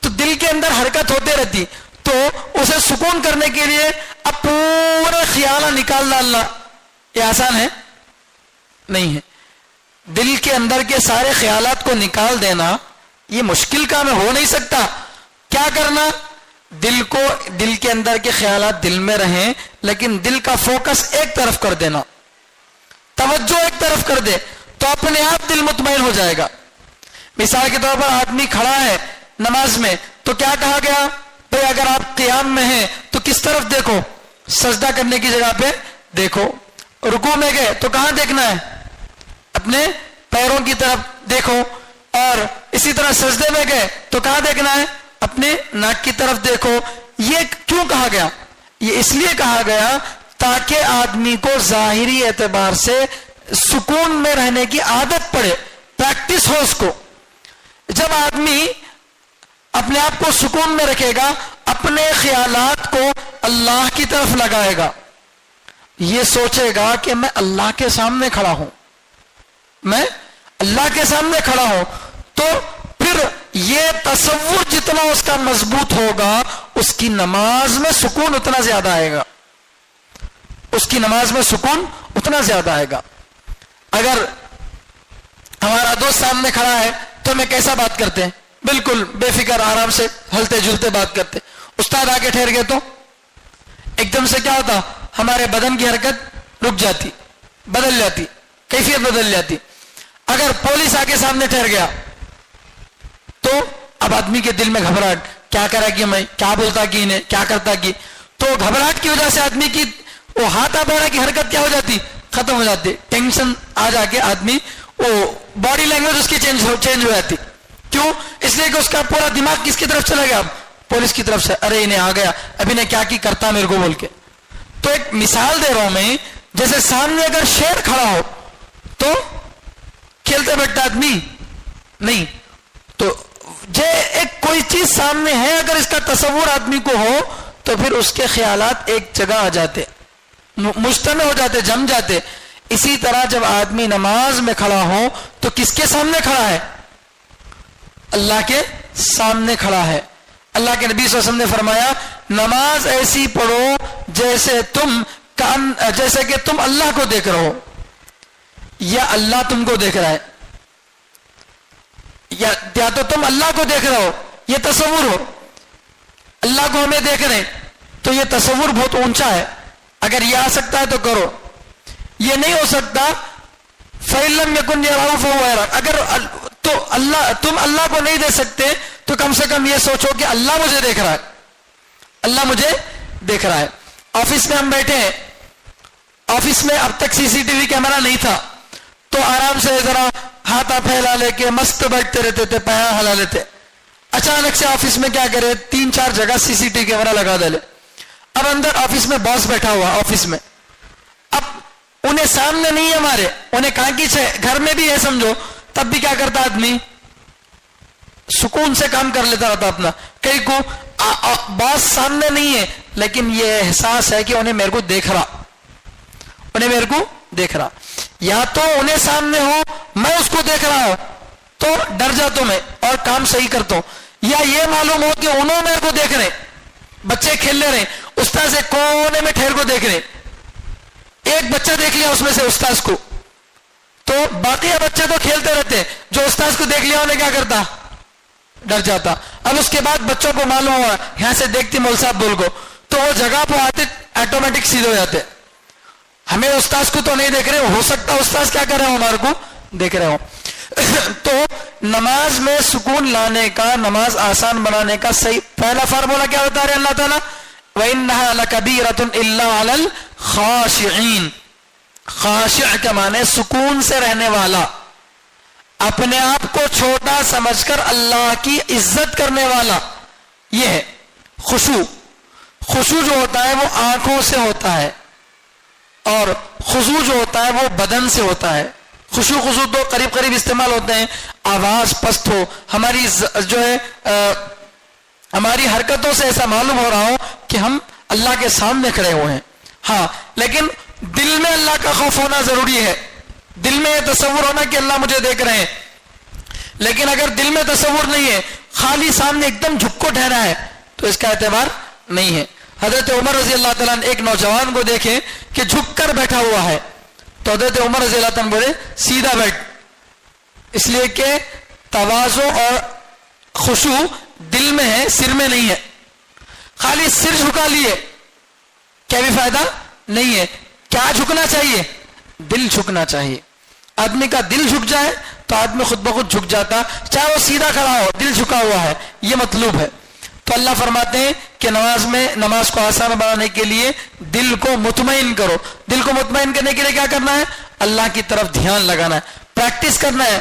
Speaker 2: تو دل کے اندر حرکت ہوتے رہتی. تو اسے سکون کرنے کے لیے اب پورے خیال نکال ڈالنا یہ آسان ہے نہیں ہے. دل کے اندر کے سارے خیالات کو نکال دینا یہ مشکل کام ہے، ہو نہیں سکتا. کیا کرنا، دل کو، دل کے اندر کے خیالات دل میں رہیں لیکن دل کا فوکس ایک طرف کر دینا، توجہ ایک طرف کر دے تو اپنے آپ دل مطمئن ہو جائے گا. مثال کے طور پر آدمی کھڑا ہے نماز میں تو کیا کہا گیا، بھئی اگر آپ قیام میں ہیں تو کس طرف دیکھو، سجدہ کرنے کی جگہ پہ دیکھو. رکوع میں گئے تو کہاں دیکھنا ہے، اپنے پیروں کی طرف دیکھو. اور اسی طرح سجدے میں گئے تو کہاں دیکھنا ہے، اپنے ناک کی طرف دیکھو. یہ کیوں کہا گیا، یہ اس لیے کہا گیا تاکہ آدمی کو ظاہری اعتبار سے سکون میں رہنے کی عادت پڑے، پریکٹس ہو اس کو. جب آدمی اپنے آپ کو سکون میں رکھے گا، اپنے خیالات کو اللہ کی طرف لگائے گا، یہ سوچے گا کہ میں اللہ کے سامنے کھڑا ہوں، میں اللہ کے سامنے کھڑا ہوں. تو پھر یہ تصور جتنا اس کا مضبوط ہوگا اس کی نماز میں سکون اتنا زیادہ آئے گا، اس کی نماز میں سکون اتنا زیادہ آئے گا. اگر ہمارا دوست سامنے کھڑا ہے تو ہمیں کیسا بات کرتے ہیں، بالکل بے فکر آرام سے ہلتے جلتے بات کرتے. استاد آگے ٹھہر گئے تو ایک دم سے کیا ہوتا، ہمارے بدن کی حرکت رک جاتی، بدل جاتی، کیفیت بدل جاتی. اگر پولیس آگے سامنے ٹھہر گیا تو اب آدمی کے دل میں گھبراہٹ، کیا کرا کہ میں، کیا بولتا کہ انہیں، کیا کرتا کہ. تو گھبراہٹ کی وجہ سے آدمی کی وہ ہاتھا پیرا کی حرکت کیا ہو جاتی، ختم ہو جاتی. ٹینشن آ جا کے آدمی وہ باڈی لینگویج اس کی چینج ہو جاتی. کیوں، اس لیے کہ اس کا پورا دماغ کس کی طرف چلا گیا، اب پولیس کی طرف سے. ارے انہیں آ گیا، ابھی نے کیا کی کرتا میرے کو بول کے. تو ایک مثال دے رہا ہوں میں، جیسے سامنے اگر شیر کھڑا ہو تو کھیلتے بیٹھتا آدمی نہیں. تو ایک کوئی چیز سامنے ہے اگر اس کا تصور آدمی کو ہو تو پھر اس کے خیالات ایک جگہ آ جاتے، مجتمع ہو جاتے، جم جاتے. اسی طرح جب آدمی نماز میں کھڑا ہو تو کس کے سامنے کھڑا ہے؟ اللہ کے سامنے کھڑا ہے. اللہ کے نبی صلی اللہ علیہ وسلم نے فرمایا نماز ایسی پڑھو جیسے کہ تم اللہ کو دیکھ رہے ہو یا اللہ تم کو دیکھ رہا ہے, یا تو تم اللہ کو دیکھ رہے ہو, یہ تصور ہو. اللہ کو ہمیں دیکھ رہے تو یہ تصور بہت اونچا ہے. اگر یہ آ سکتا ہے تو کرو. یہ نہیں ہو سکتا فَإِن لَمْ يَكُنْ يَرَاهُ فَهُوَ يَرَاكَ. اگر تو تم اللہ کو نہیں دیکھ سکتے تو کم سے کم یہ سوچو کہ اللہ مجھے دیکھ رہا ہے, اللہ مجھے دیکھ رہا ہے. آفس میں ہم بیٹھے ہیں, آفس میں اب تک CCTV کیمرہ نہیں تھا تو آرام سے ذرا ہاتھ پھیلا لے کے مست بیٹھتے رہتے تھے, پایا ہلا لیتے. اچانک سے آفس میں کیا کرے 3-4 جگہ CCTV کیمرہ لگا دے لے. اب اندر آفس میں باس بیٹھا ہوا آفس میں, اب انہیں سامنے نہیں ہے ہمارے, انہیں کہاں کی گھر میں بھی ہے سمجھو, تب بھی کیا کرتا آدمی سکون سے کام کر لیتا رہتا اپنا. کئی کو باس سامنے نہیں ہے لیکن یہ احساس ہے کہ انہیں میرے کو دیکھ رہا, انہیں میرے کو دیکھ رہا. یا تو انہیں سامنے ہو میں اس کو دیکھ رہا ہوں تو ڈر جاتا ہوں میں اور کام صحیح کرتا ہوں, یا یہ معلوم ہو کہ انہوں میرے کو دیکھ رہے, بچے کھیل رہے استاد سے کونے میں ٹھہر کو دیکھ رہے, ایک بچہ دیکھ لیا اس میں سے استاد کو تو باقی بچے تو کھیلتے رہتے, جو استاد کو دیکھ لیا انہیں کیا کرتا ڈر جاتا. اب اس کے بعد بچوں کو معلوم ہوا یہاں سے دیکھتی مول صاحب بول کو تو وہ جگہ پہ آتے آٹومیٹک سیدھے ہو جاتے. ہمیں استاد کو تو نہیں دیکھ رہے, ہو سکتا استاد کیا کر رہے ہو ہمارے کو دیکھ رہے ہو. تو نماز میں سکون لانے کا, نماز آسان بنانے کا صحیح پہلا فارمولا کیا بتا رہے اللہ تعالیٰ؟ وَإِنَّهَا لَكَبِيرَةٌ إِلَّا عَلَى الْخَاشِعِينَ. خاشع کا معنی سکون سے رہنے والا, اپنے آپ کو چھوٹا سمجھ کر اللہ کی عزت کرنے والا, یہ ہے خشوع. خشوع جو ہوتا ہے وہ آنکھوں سے ہوتا ہے اور خضوع جو ہوتا ہے وہ بدن سے ہوتا ہے. خشوع تو قریب قریب استعمال ہوتے ہیں, آواز پست ہو, ہماری جو ہے ہماری حرکتوں سے ایسا معلوم ہو رہا ہو کہ ہم اللہ کے سامنے کھڑے ہوئے ہیں. ہاں لیکن دل میں اللہ کا خوف ہونا ضروری ہے, دل میں یہ تصور ہونا کہ اللہ مجھے دیکھ رہے ہیں. لیکن اگر دل میں تصور نہیں ہے, خالی سامنے ایک دم جھک کو ٹھہرا ہے تو اس کا اعتبار نہیں ہے. حضرت عمر رضی اللہ تعالیٰ نے ایک نوجوان کو دیکھے کہ جھک کر بیٹھا ہوا ہے تو حضرت عمر رضی اللہ تعالیٰ بولے سیدھا بیٹھ, اس لیے کہ تواضع اور خشوع دل میں ہے سر میں نہیں ہے. خالی سر جھکا لیے کیا بھی فائدہ نہیں ہے. کیا جھکنا چاہیے؟ دل جھکنا چاہیے. آدمی کا دل جھک جائے تو آدمی خود بخود جھک جاتا, چاہے وہ سیدھا کھڑا ہو دل جھکا ہوا ہے, یہ مطلوب ہے. تو اللہ فرماتے ہیں کہ نماز کو آسان بنانے کے لیے دل کو مطمئن کرو. دل کو مطمئن کرنے کے لیے کیا کرنا ہے؟ اللہ کی طرف دھیان لگانا ہے, پریکٹس کرنا ہے.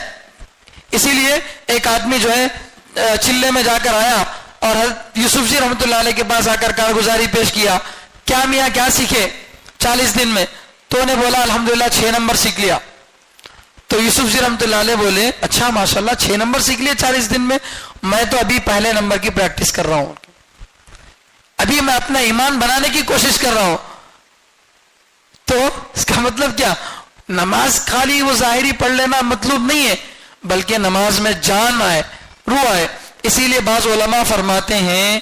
Speaker 2: اسی لیے ایک آدمی جو ہے چلے میں جا کر آیا اور حضرت یوسف جی رحمۃ اللہ علیہ کے پاس آ کر کارگزاری پیش کیا, کیا میاں کیا سیکھے 40 دن میں؟ تو انہیں بولا الحمدللہ 6 نمبر سیکھ لیا. تو یوسف جی رحمۃ اللہ علیہ بولے اچھا ماشاءاللہ 6 نمبر سیکھ لیے 40 دن میں, میں تو ابھی پہلے نمبر کی پریکٹس کر رہا ہوں, ابھی میں اپنا ایمان بنانے کی کوشش کر رہا ہوں. تو اس کا مطلب کیا؟ نماز خالی وہ ظاہری پڑھ لینا مطلوب نہیں ہے, بلکہ نماز میں جان آئے, روح آئے. اسی لیے بعض علماء فرماتے ہیں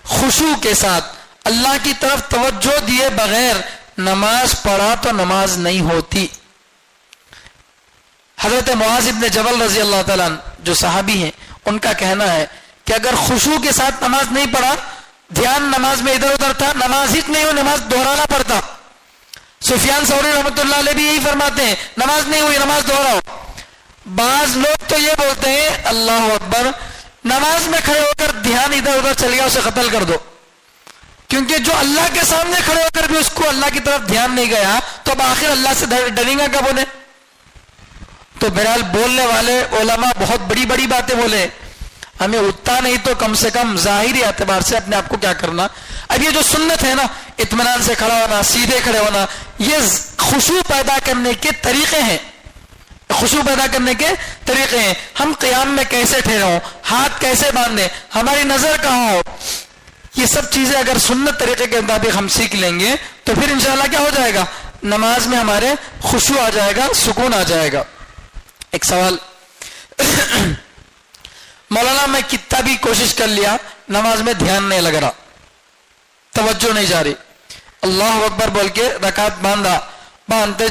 Speaker 2: خشوع کے ساتھ اللہ کی طرف توجہ دیے بغیر نماز پڑھا تو نماز نہیں ہوتی. حضرت معاذ ابن جبل رضی اللہ تعالیٰ جو صحابی ہیں, ان کا کہنا ہے کہ اگر خشوع کے ساتھ نماز نہیں پڑھا, دھیان نماز میں ادھر ادھر تھا, نماز ہی نہیں ہو, نماز دہرانا پڑتا. سفیان ثوری رحمۃ اللہ علیہ بھی یہی فرماتے ہیں نماز نہیں ہوئی نماز دہراؤ. بعض لوگ تو یہ بولتے ہیں اللہ اکبر, نماز میں کھڑے ہو کر دھیان ادھر ادھر چل گیا اسے قتل کر دو, کیونکہ جو اللہ کے سامنے کھڑے ہو کر بھی اس کو اللہ کی طرف دھیان نہیں گیا تو اب آخر اللہ سے ڈریں گا کب انہیں؟ تو بہرحال بولنے والے علماء بہت بڑی بڑی باتیں بولے, ہمیں اتنا نہیں تو کم سے کم ظاہری اعتبار سے اپنے آپ کو کیا کرنا. اب یہ جو سنت ہے نا, اطمینان سے کھڑا ہونا, سیدھے کھڑے ہونا, یہ خشوع پیدا کرنے کے طریقے ہیں, خشوع پیدا کرنے کے طریقے ہیں. ہم قیام میں کیسے ٹھہرے ہوں, ہاتھ کیسے باندھیں, ہماری نظر کہاں ہو, یہ سب چیزیں اگر سنت طریقے کے مطابق ہم سیکھ لیں گے تو پھر انشاءاللہ کیا ہو جائے گا, نماز میں ہمارے خشوع آ جائے گا, سکون آ جائے گا. ایک سوال, مولانا میں کتنا بھی کوشش کر لیا نماز میں دھیان نہیں لگ رہا, توجہ نہیں جا رہی, اللہ اکبر بول کے رکعت باندھتے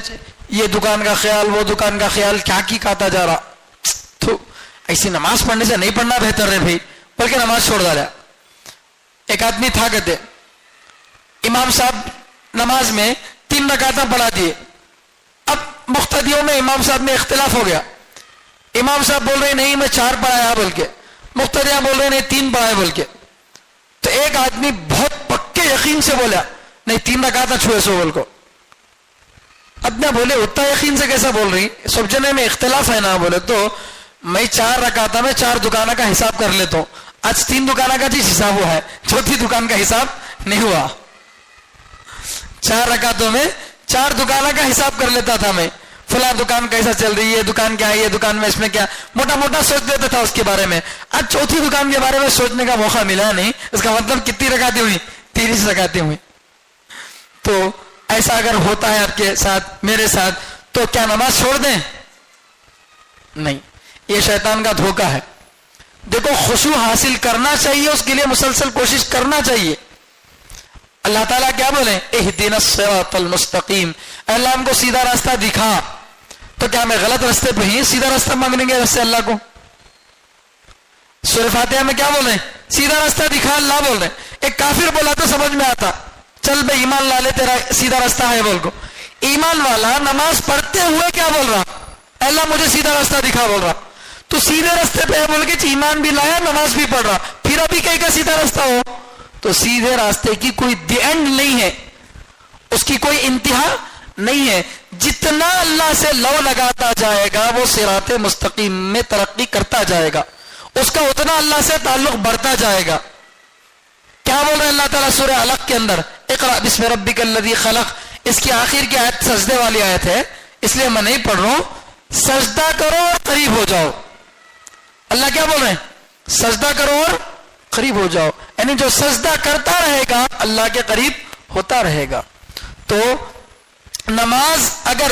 Speaker 2: یہ دکان کا خیال وہ دکان کا خیال کیا کی کہتا جا رہا. تو ایسی نماز پڑھنے سے نہیں پڑھنا بہتر ہے بھائی, بلکہ نماز چھوڑ ڈالا. ایک آدمی تھا, کہتے امام صاحب نماز میں 3 رکعتیں پڑھا دیے. اب مقتدیوں میں امام صاحب میں اختلاف ہو گیا. امام صاحب بول رہے نہیں میں 4 پڑھایا بول کے, مقتدیاں بول رہے نہیں 3 پڑھائے بول کے. تو ایک آدمی بہت پکے یقین سے بولا نہیں 3 رکعتیں چھوئے سو بول کو. اب نہ بولے اتنا یقین سے کیسا بول رہی, سب جنے میں اختلاف ہے نا. بولے تو میں 4 رکعتیں میں 4 دکانوں کا حساب کر لیتا ہوں. آج 3 دکانوں کا جس حساب ہوا ہے, چوتھی دکان کا حساب نہیں ہوا. 4 رکعتوں میں 4 دکانوں کا حساب کر لیتا تھا میں, فلاں دکان کیسا چل رہی ہے, دکان کیا ہے, یہ دکان میں اس میں کیا, موٹا موٹا سوچ دیتا تھا اس کے بارے میں. آج چوتھی دکان کے بارے میں سوچنے کا موقع ملا نہیں. اس کا مطلب کتنی رکعتیں ہوئی, 30 رکعتیں ہوئی. تو ایسا اگر ہوتا ہے آپ کے ساتھ میرے ساتھ تو کیا نماز چھوڑ دیں؟ نہیں, یہ شیطان کا دھوکہ ہے. دیکھو خشوع حاصل کرنا چاہیے, اس کے لیے مسلسل کوشش کرنا چاہیے. اللہ تعالیٰ کیا بولے, اہدنا الصراط المستقیم, اے اللہ ہم کو سیدھا راستہ دکھا. تو کیا میں غلط راستے پہ ہی سیدھا راستہ مانگنے گے راستے اللہ کو؟ سورہ فاتحہ میں کیا بول رہے ہیں, سیدھا راستہ دکھا اللہ بول رہے ہیں. ایک کافر بولا تو سمجھ میں آتا, چل بے ایمان لا لے تیرا سیدھا راستہ ہے بول کو. ایمان والا نماز پڑھتے ہوئے کیا بول رہا, اے اللہ مجھے سیدھا راستہ دکھا بول رہا. تو سیدھے راستے پہ ہے بول کے ایمان بھی لایا نماز بھی پڑھ رہا, پھر ابھی کہیں کا سیدھا راستہ ہو. تو سیدھے راستے کی کوئی دی اینڈ نہیں ہے, اس کی کوئی انتہا نہیں ہے. جتنا اللہ سے لو لگاتا جائے گا وہ صراط مستقیم میں ترقی کرتا جائے گا, اس کا اتنا اللہ سے تعلق بڑھتا جائے گا. کیا بول رہے ہیں اللہ تعالیٰ سورہ علق کے اندر, اقرأ بسم ربک الذی خلق. اس کی آخر کی آیت سجدے والی آیت ہے, اس لیے میں نہیں پڑھ رہا ہوں. سجدہ کرو اور قریب ہو جاؤ. اللہ کیا بول رہے ہیں, سجدہ کرو اور قریب ہو جاؤ. یعنی جو سجدہ کرتا رہے گا اللہ کے قریب ہوتا رہے گا. تو نماز اگر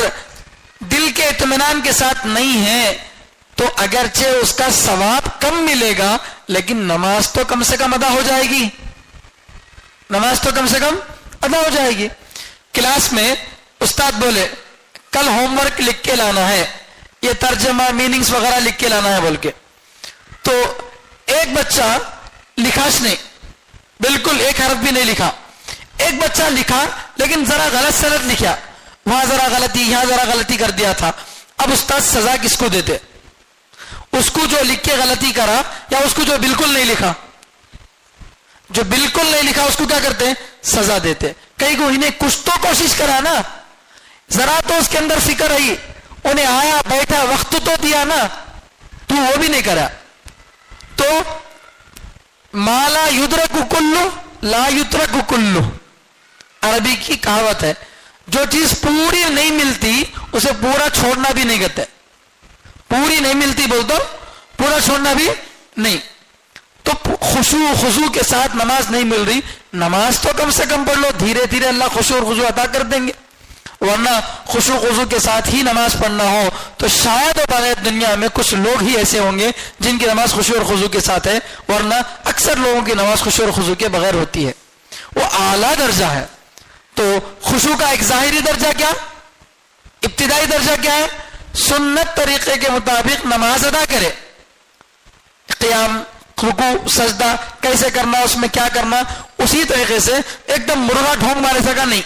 Speaker 2: دل کے اطمینان کے ساتھ نہیں ہے تو اگرچہ اس کا ثواب کم ملے گا, لیکن نماز تو کم سے کم ادا ہو جائے گی. نماز تو کم سے کم ادا ہو جائے گی. کلاس میں استاد بولے کل ہوم ورک لکھ کے لانا ہے, یہ ترجمہ میننگز وغیرہ لکھ کے لانا ہے بول کے. تو ایک بچہ لکھاش نہیں, بالکل ایک حرف بھی نہیں لکھا. ایک بچہ لکھا لیکن ذرا غلط سند لکھا, وہاں ذرا غلطی یہاں ذرا غلطی کر دیا تھا. اب استاد سزا کس کو دیتے, اس کو جو لکھ کے غلطی کرا یا اس کو جو بالکل نہیں لکھا؟ جو بالکل نہیں لکھا اس کو کیا کرتے ہیں, سزا دیتے. کئی کو انہیں کچھ تو کوشش کرا نا, ذرا تو اس کے اندر فکر آئی, انہیں آیا بیٹھا وقت تو دیا نا, تو وہ بھی نہیں کرا. تو مالا یدرک کلو لا یترک کلو, عربی کی کہاوت ہے, جو چیز پوری نہیں ملتی اسے پورا چھوڑنا بھی نہیں کہتے. پوری نہیں ملتی بول دو, پورا چھوڑنا بھی نہیں. تو خضوع کے ساتھ نماز نہیں مل رہی, نماز تو کم سے کم پڑھ لو, دھیرے دھیرے اللہ خضوع اور خضوع عطا کر دیں گے. ورنہ خضوع کے ساتھ ہی نماز پڑھنا ہو تو شاید دنیا میں کچھ لوگ ہی ایسے ہوں گے جن کی نماز خضوع اور خضوع کے ساتھ ہے, ورنہ اکثر لوگوں کی نماز خضوع اور خضوع کے بغیر ہوتی ہے. وہ اعلیٰ درجہ ہے. تو خضوع کا ایک ظاہری درجہ کیا, ابتدائی درجہ کیا ہے, سنت طریقے کے مطابق نماز ادا کرے. قیام, رکوع, سجدہ کیسے کرنا, اس میں کیا کرنا, اسی طریقے سے ایک دم مرغا ڈھونگ مارے سکا نہیں,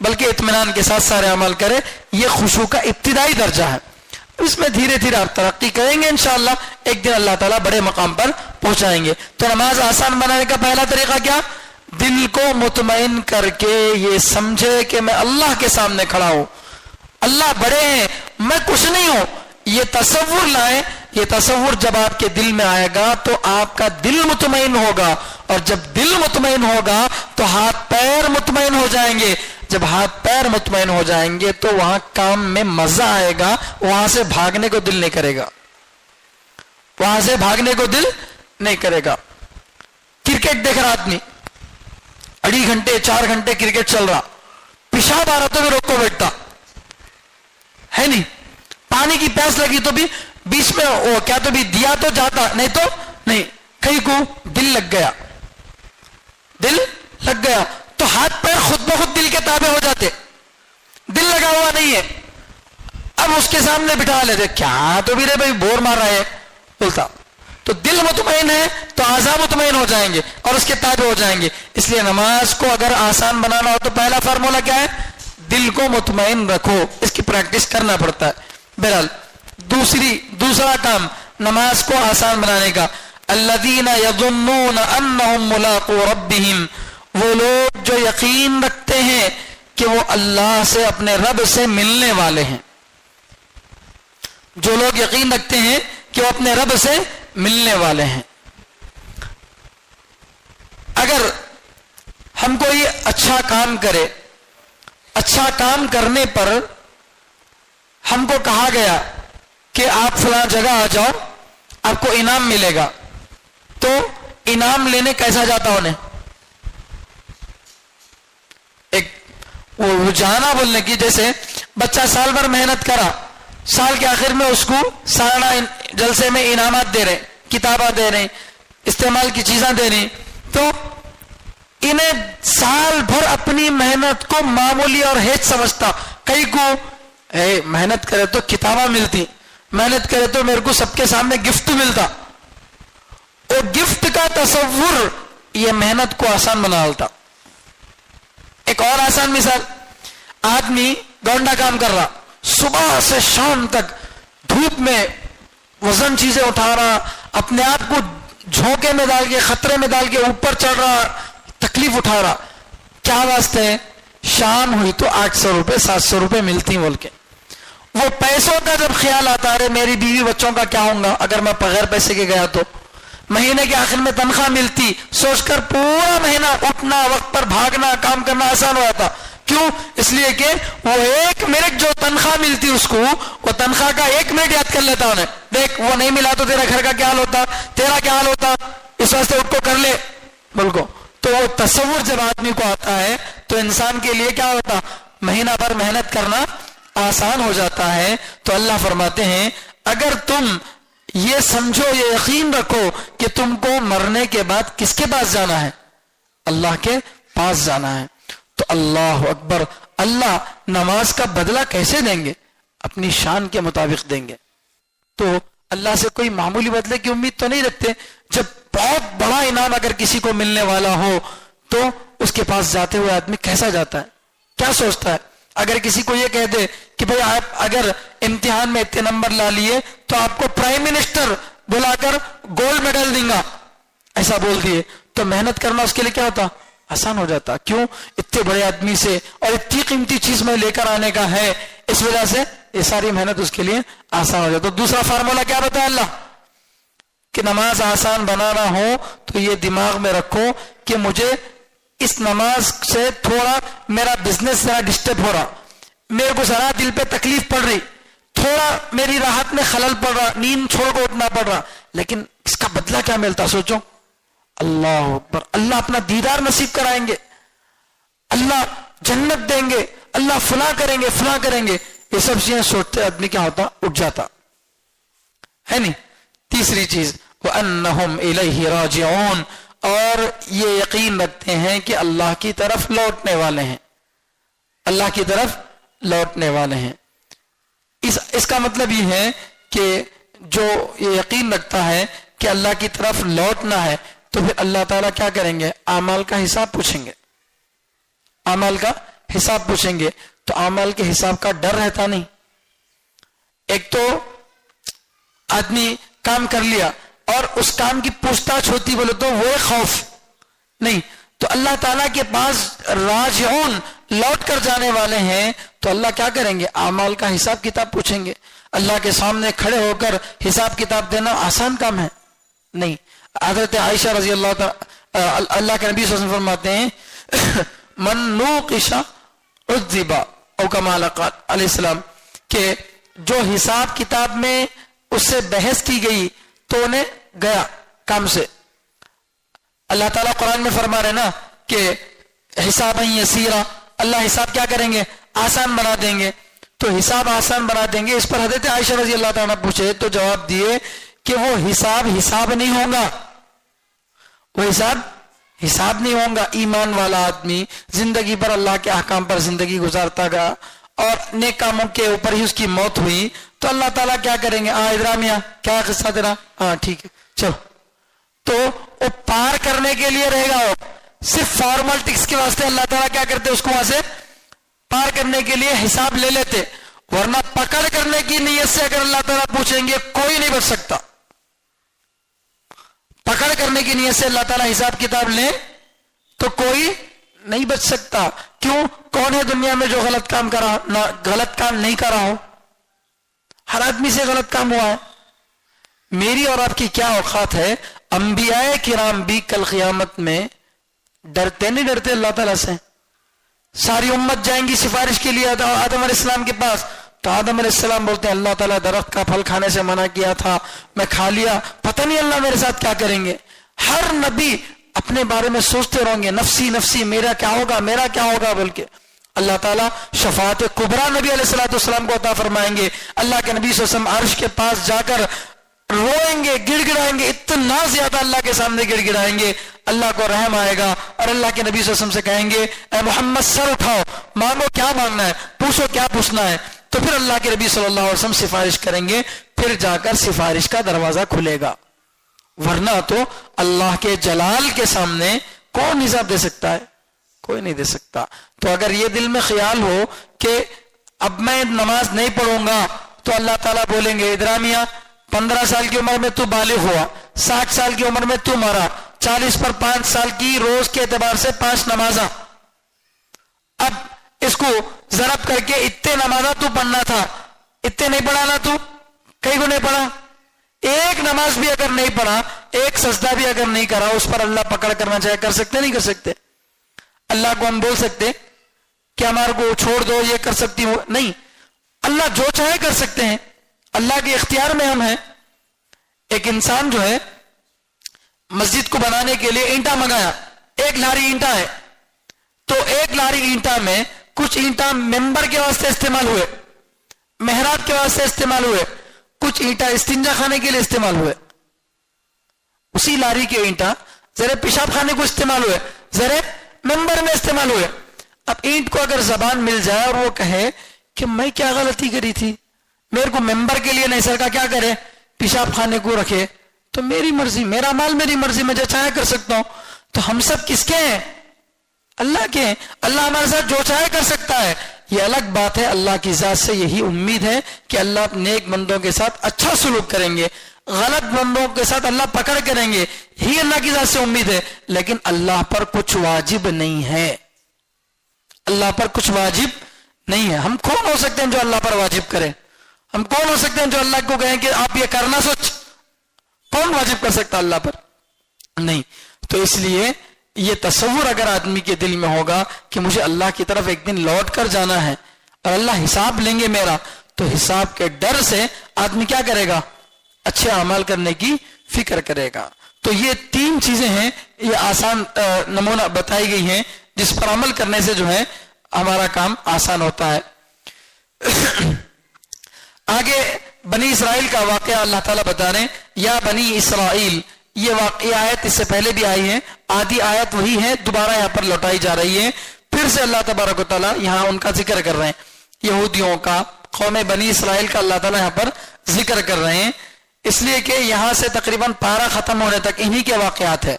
Speaker 2: بلکہ اطمینان کے ساتھ سارے عمل کرے. یہ خشوع کا ابتدائی درجہ ہے. اس میں دھیرے دھیرے آپ ترقی کریں گے انشاءاللہ, ایک دن اللہ تعالیٰ بڑے مقام پر پہنچائیں گے. تو نماز آسان بنانے کا پہلا طریقہ کیا, دل کو مطمئن کر کے یہ سمجھے کہ میں اللہ کے سامنے کھڑا ہوں, اللہ بڑے ہیں, میں کچھ نہیں ہوں. یہ تصور لائیں. یہ تصور جب آپ کے دل میں آئے گا تو آپ کا دل مطمئن ہوگا, اور جب دل مطمئن ہوگا تو ہاتھ پیر مطمئن ہو جائیں گے. جب ہاتھ پیر مطمئن ہو جائیں گے تو وہاں کام میں مزہ آئے گا, وہاں سے بھاگنے کو دل نہیں کرے گا, وہاں سے بھاگنے کو دل نہیں کرے گا. کرکٹ دیکھ رہا آدمی, 2.5 گھنٹے 4 گھنٹے کرکٹ چل رہا, پیشاب آ رہا تو بھی روک کو بیٹھتا ہے نہیں, پانی کی پیاس لگی تو بھی بیچ میں وہ کیا تو بھی دیا تو جاتا, نہیں تو نہیں. کہیں کو دل لگ گیا, دل لگ گیا تو ہاتھ پیر خود بخود دل کے تابع ہو جاتے, دل لگا ہوا نہیں ہے. اب اس کے سامنے بٹھا لیتے, کیا تو بھی رے بھائی بور مار رہا ہے بولتا, تو دل مطمئن ہے تو اعضاء مطمئن ہو جائیں گے اور اس کے تابع ہو جائیں گے. اس لیے نماز کو اگر آسان بنانا ہو تو پہلا فارمولا کیا ہے, دل کو مطمئن رکھو, اس کی پریکٹس کرنا پڑتا ہے. بہرحال دوسرا کام نماز کو آسان بنانے کا, الذین یظنون انہم ملاقو ربہم, وہ لوگ جو یقین رکھتے ہیں کہ وہ اللہ سے اپنے رب سے ملنے والے ہیں. جو لوگ یقین رکھتے ہیں کہ وہ اپنے رب سے ملنے والے ہیں. اگر ہم کوئی اچھا کام کرے, اچھا کام کرنے پر ہم کو کہا گیا کہ آپ فلاں جگہ آ جاؤ آپ کو انعام ملے گا, تو انعام لینے کیسا جاتا انہیں, ایک وہ جانا بولنے کی, جیسے بچہ سال بھر محنت کرا, سال کے آخر میں اس کو سالانہ جلسے میں انعامات دے رہے, کتابیں دے رہے, استعمال کی چیزیں دے رہی, تو انہیں سال بھر اپنی محنت کو معمولی اور ہیچ سمجھتا. کئی کو محنت کرے تو کتابیں ملتی, محنت کرے تو میرے کو سب کے سامنے گفٹ ملتا, اور گفٹ کا تصور یہ محنت کو آسان بنا ڈالتا. ایک اور آسان مثال, آدمی گونڈا کام کر رہا, صبح سے شام تک دھوپ میں وزن چیزیں اٹھا رہا, اپنے آپ کو جھونکے میں ڈال کے خطرے میں ڈال کے اوپر چڑھ رہا, تکلیف اٹھا رہا, کیا واسطے ہے, شام ہوئی تو 800 روپے 700 روپے ملتی بول کے. وہ پیسوں کا جب خیال آتا ہے میری بیوی بچوں کا کیا ہوگا اگر میں بغیر پیسے کے گیا, تو مہینے کے آخر میں تنخواہ ملتی, سوچ کر پورا مہینہ اٹھنا, وقت پر بھاگنا, کام کرنا آسان ہو جاتا. کیوں, اس لیے کہ وہ 1 منٹ جو تنخواہ ملتی اس کو, وہ تنخواہ کا 1 منٹ یاد کر لیتا انہیں, دیکھ وہ نہیں ملا تو تیرا گھر کا کیا حال ہوتا, تیرا کیا حال ہوتا, اس واسطے اٹھ کو کر لے بول کو. تو وہ تصور جب آدمی کو آتا ہے تو انسان کے لیے کیا ہوتا, مہینہ بھر محنت کرنا آسان ہو جاتا ہے. تو اللہ فرماتے ہیں اگر تم یہ سمجھو, یہ یقین رکھو کہ تم کو مرنے کے بعد کس کے پاس جانا ہے, اللہ کے پاس جانا ہے, تو اللہ اکبر, اللہ نماز کا بدلہ کیسے دیں گے, اپنی شان کے مطابق دیں گے. تو اللہ سے کوئی معمولی بدلے کی امید تو نہیں رکھتے. جب بہت بڑا انعام اگر کسی کو ملنے والا ہو تو اس کے پاس جاتے ہوئے آدمی کیسا جاتا ہے, کیا سوچتا ہے. اگر کسی کو یہ کہہ دے کہ بھئی آپ اگر امتحان میں اتنے نمبر لا لیے تو آپ کو پرائم منسٹر بلا کر گولڈ میڈل دیں گا, ایسا بول دیے, تو محنت کرنا اس کے لیے کیا ہوتا, آسان ہو جاتا. کیوں, اتنے بڑے آدمی سے اور اتنی قیمتی چیز میں لے کر آنے کا ہے, اس وجہ سے یہ ساری محنت اس کے لیے آسان ہو جاتا. تو دوسرا فارمولا کیا بتایا اللہ, کہ نماز آسان بنانا ہو تو یہ دماغ میں رکھو کہ مجھے اس نماز سے تھوڑا میرا بزنس ذرا ڈسٹرب ہو رہا, میرے کو ذرا دل پہ تکلیف پڑ رہی, تھوڑا میری راحت میں خلل پڑ رہا, نیند چھوڑ کو اٹھنا پڑ رہا, لیکن اس کا بدلہ کیا ملتا, سوچو. اللہ اکبر, اللہ اپنا دیدار نصیب کرائیں گے, اللہ جنت دیں گے, اللہ فلاں کریں گے فلاں کریں گے. یہ سب چیزیں سوچتے آدمی کیا ہوتا, اٹھ جاتا ہے نہیں. تیسری چیز وَأَنَّهُمْ إِلَيْهِ رَاجِعُونَ, اور یہ یقین رکھتے ہیں کہ اللہ کی طرف لوٹنے والے ہیں, اللہ کی طرف لوٹنے والے ہیں. اس کا مطلب یہ ہے کہ جو یہ یقین رکھتا ہے کہ اللہ کی طرف لوٹنا ہے تو پھر اللہ تعالیٰ کیا کریں گے, اعمال کا حساب پوچھیں گے, اعمال کا حساب پوچھیں گے. تو اعمال کے حساب کا ڈر رہتا نہیں. ایک تو آدمی کام کر لیا اور اس کام کی پوچھ تاچھ ہوتی بولے تو وہ خوف نہیں, تو اللہ تعالیٰ کے پاس راجعون لوٹ کر جانے والے ہیں, تو اللہ کیا کریں گے, اعمال کا حساب کتاب پوچھیں گے. اللہ کے سامنے کھڑے ہو کر حساب کتاب دینا آسان کام ہے نہیں. حضرت عائشہ رضی اللہ تعالی اللہ کے نبی صلی اللہ علیہ وسلم فرماتے ہیں من نوقش عذب او کما قال علیہ السلام, کہ جو حساب کتاب میں اس سے بحث کی گئی تو انہیں گیا کام سے. اللہ تعالیٰ قرآن میں فرما رہے نا کہ حسابا یسیرا, اللہ حساب کیا کریں گے؟ آسان بنا دیں گے. تو حساب آسان بنا دیں گے. اس پر حضرت عائشہ رضی اللہ تعالیٰ پوچھے تو جواب دیے کہ وہ حساب نہیں ہوگا. وہ حساب نہیں ہوگا. ایمان والا آدمی زندگی پر اللہ کے احکام پر زندگی گزارتا گیا اور نیک کاموں کے اوپر ہی اس کی موت ہوئی تو اللہ تعالیٰ کیا کریں گے؟ ادرامیہ کیا قصہ تیرا؟ ہاں ٹھیک ہے چلو. تو وہ پار کرنے کے لیے رہے گا. وہ صرف فارملٹیز کے واسطے اللہ تعالیٰ کیا کرتے اس کو وہاں سے پار کرنے کے لیے حساب لے لیتے. ورنہ پکڑ کرنے کی نیت سے اگر اللہ تعالیٰ پوچھیں گے کوئی نہیں بچ سکتا. پکڑ کرنے کی نیت سے اللہ تعالیٰ حساب کتاب لے تو کوئی نہیں بچ سکتا. کیوں؟ کون ہے دنیا میں جو غلط کام نہیں کرا ہو؟ ہر آدمی سے غلط کام ہوا ہے. میری اور آپ کی کیا اوقات ہے؟ انبیاء کرام بھی کل قیامت میں ڈرتے نہیں ڈرتے اللہ تعالیٰ سے. ساری امت جائیں گی سفارش کے لیے آدم علیہ السلام کے پاس تو آدم علیہ السلام بولتے ہیں اللہ تعالیٰ درخت کا پھل کھانے سے منع کیا تھا, میں کھا لیا, پتہ نہیں اللہ میرے ساتھ کیا کریں گے. ہر نبی اپنے بارے میں سوچتے رہیں گے نفسی نفسی, میرا کیا ہوگا بول کے. اللہ تعالیٰ شفاعت کبریٰ نبی علیہ الصلوۃ والسلام کو عطا فرمائیں گے. اللہ کے نبی صلی اللہ علیہ وسلم عرش کے پاس جا کر روئیں گے, گڑ گڑائیں گے, اتنا زیادہ اللہ کے سامنے گڑ گڑائیں گے. اللہ کو رحم آئے گا اور اللہ کے نبی صلی اللہ علیہ وسلم سے کہیں گے اے محمد سر اٹھاؤ, مانگو کیا مانگنا ہے, پوچھو کیا پوچھنا ہے. تو پھر اللہ کے نبی صلی اللہ علیہ وسلم سفارش کریں گے, پھر جا کر سفارش کا دروازہ کھلے گا. ورنہ تو اللہ کے جلال کے سامنے کون حساب دے سکتا ہے؟ کوئی نہیں دے سکتا. تو اگر یہ دل میں خیال ہو کہ اب میں نماز نہیں پڑھوں گا تو اللہ تعالیٰ بولیں گے ادرامیہ 15 سال کی عمر میں تو بالغ ہوا, 60 سال کی عمر میں تو مرا, 40 پر 5 سال کی روز کے اعتبار سے 5 نمازاں, اب اس کو ضرب کر کے اتنے نمازاں تو پڑھنا تھا, اتنے نہیں پڑھانا, تو کئی کو نہیں پڑھا, ایک نماز بھی اگر نہیں پڑھا, ایک سجدہ بھی اگر نہیں کرا, اس پر اللہ پکڑ کرنا چاہے کر سکتے نہیں کر سکتے؟ اللہ کو ہم بول سکتے کہ ہمارے کو چھوڑ دو, یہ کر سکتی ہو؟ نہیں, اللہ جو چاہے کر سکتے ہیں, اللہ کے اختیار میں ہم ہیں. ایک انسان جو ہے مسجد کو بنانے کے لیے اینٹا منگایا, 1 لاری اینٹا ہے, تو 1 لاری اینٹا میں کچھ اینٹا ممبر کے واسطے استعمال ہوئے, محراب کے واسطے استعمال ہوئے, کچھ اینٹا استنجا خانے کے لیے استعمال ہوئے. اسی لاری کے اینٹا ذرا پیشاب خانے کو استعمال ہوئے, ذرا ممبر میں استعمال ہوئے. اب اینٹ کو اگر زبان مل جائے اور وہ کہے کہ میں کیا غلطی کری تھی, میرے کو ممبر کے لیے نہیں سر کا کیا کرے, پیشاب خانے کو رکھے, تو میری مرضی, میرا مال میری مرضی, میں جو چاہے کر سکتا ہوں. تو ہم سب کس کے ہیں؟ اللہ کے ہیں. اللہ ہمارے ساتھ جو چاہے کر سکتا ہے. یہ الگ بات ہے, اللہ کی ذات سے یہی امید ہے کہ اللہ نیک بندوں کے ساتھ اچھا سلوک کریں گے, غلط بندوں کے ساتھ اللہ پکڑ کریں گے, ہی اللہ کی ذات سے امید ہے. لیکن اللہ پر کچھ واجب نہیں ہے, اللہ پر کچھ واجب نہیں ہے. ہم کون ہو سکتے ہیں جو اللہ پر واجب کریں؟ ہم کون ہو سکتے ہیں جو اللہ کو کہیں کہ آپ یہ کرنا سوچ؟ کون واجب کر سکتا اللہ پر؟ نہیں. تو اس لیے یہ تصور اگر آدمی کے دل میں ہوگا کہ مجھے اللہ کی طرف ایک دن لوٹ کر جانا ہے اور اللہ حساب لیں گے میرا, تو حساب کے ڈر سے آدمی کیا کرے گا؟ اچھے اعمال کرنے کی فکر کرے گا. تو یہ 3 چیزیں ہیں, یہ آسان نمونہ بتائی گئی ہیں جس پر عمل کرنے سے جو ہے ہمارا کام آسان ہوتا ہے. آگے بنی اسرائیل کا واقعہ اللہ تعالیٰ بتا رہے ہیں, یا بنی اسرائیل, یہ واقعی آیت اس سے پہلے بھی آئی ہے, آدھی آیت وہی ہے, دوبارہ یہاں پر لوٹائی جا رہی ہے. پھر سے اللہ تبارک و تعالیٰ یہاں ان کا ذکر کر رہے ہیں, یہودیوں کا, قوم بنی اسرائیل کا اللہ تعالیٰ یہاں پر ذکر کر رہے ہیں, اس لیے کہ یہاں سے تقریباً پارہ ختم ہونے تک انہی کے واقعات ہے.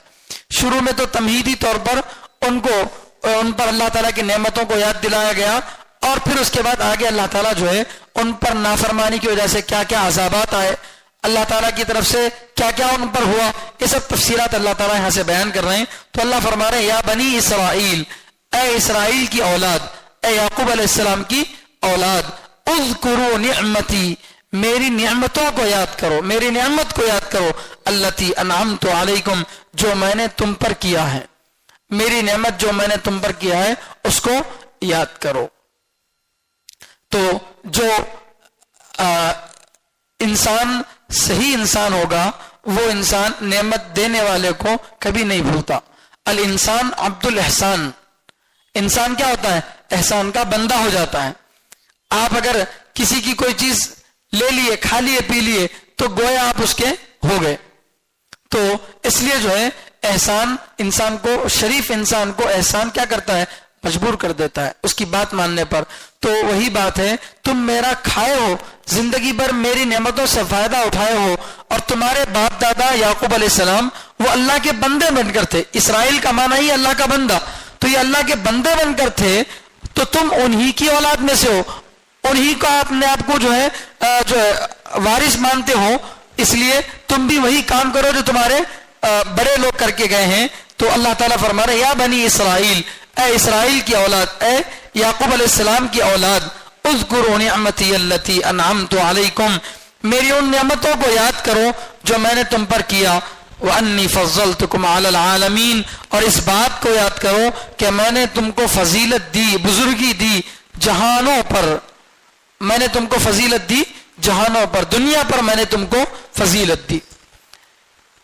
Speaker 2: شروع میں تو تمہیدی طور پر ان پر اللہ تعالیٰ کی نعمتوں کو یاد دلایا گیا, اور پھر اس کے بعد آگے اللہ تعالیٰ جو ہے ان پر نافرمانی کی وجہ سے کیا کیا عذابات آئے, اللہ تعالیٰ کی طرف سے کیا کیا ان پر ہوا, یہ سب تفصیلات اللہ تعالیٰ یہاں سے بیان کر رہے ہیں. تو اللہ فرما رہے ہیں یا بنی اسرائیل, اے اسرائیل کی اولاد, اے یعقوب علیہ السلام کی اولاد, اذکروا نعمتی, میری نعمتوں کو یاد کرو, میری نعمت کو یاد کرو, التی انعمت علیکم, جو میں نے تم پر کیا ہے, میری نعمت جو میں نے تم پر کیا ہے اس کو یاد کرو. تو جو انسان صحیح انسان ہوگا وہ انسان نعمت دینے والے کو کبھی نہیں بھولتا. الانسان عبد الاحسان, انسان کیا ہوتا ہے؟ احسان کا بندہ ہو جاتا ہے. آپ اگر کسی کی کوئی چیز لے لیے, کھا لیے, پی لیے تو گویا آپ اس کے ہو گئے. تو اس لیے جو ہے احسان انسان کو, شریف انسان کو احسان کیا کرتا ہے, مجبور کر دیتا ہے اس کی بات ماننے پر. تو وہی بات ہے, تم میرا کھائے ہو, زندگی بھر میری نعمتوں سے فائدہ اٹھائے ہو, اور تمہارے باپ دادا یعقوب علیہ السلام وہ اللہ کے بندے بن کر تھے. اسرائیل کا معنی ہی اللہ کا بندہ, تو یہ اللہ کے بندے بن کر تھے, تو تم انہی کی اولاد میں سے ہو, انہی کو اپنے آپ کو جو ہے وارث مانتے ہو, اس لیے تم بھی وہی کام کرو جو تمہارے بڑے لوگ کر کے گئے ہیں. تو اللہ تعالیٰ فرما رہے, یا بنی اسرائیل, اے اسرائیل کی اولاد, اے یعقوب علیہ السلام کی اولاد, اذکروا نعمتی التی انعمت علیکم, میری ان نعمتوں کو یاد کرو جو میں نے تم پر کیا, وانی فضلتکم علی العالمین, اور اس بات کو یاد کرو کہ میں نے تم کو فضیلت دی, بزرگی دی جہانوں پر, میں نے تم کو فضیلت دی جہانوں پر, دنیا پر میں نے تم کو فضیلت دی.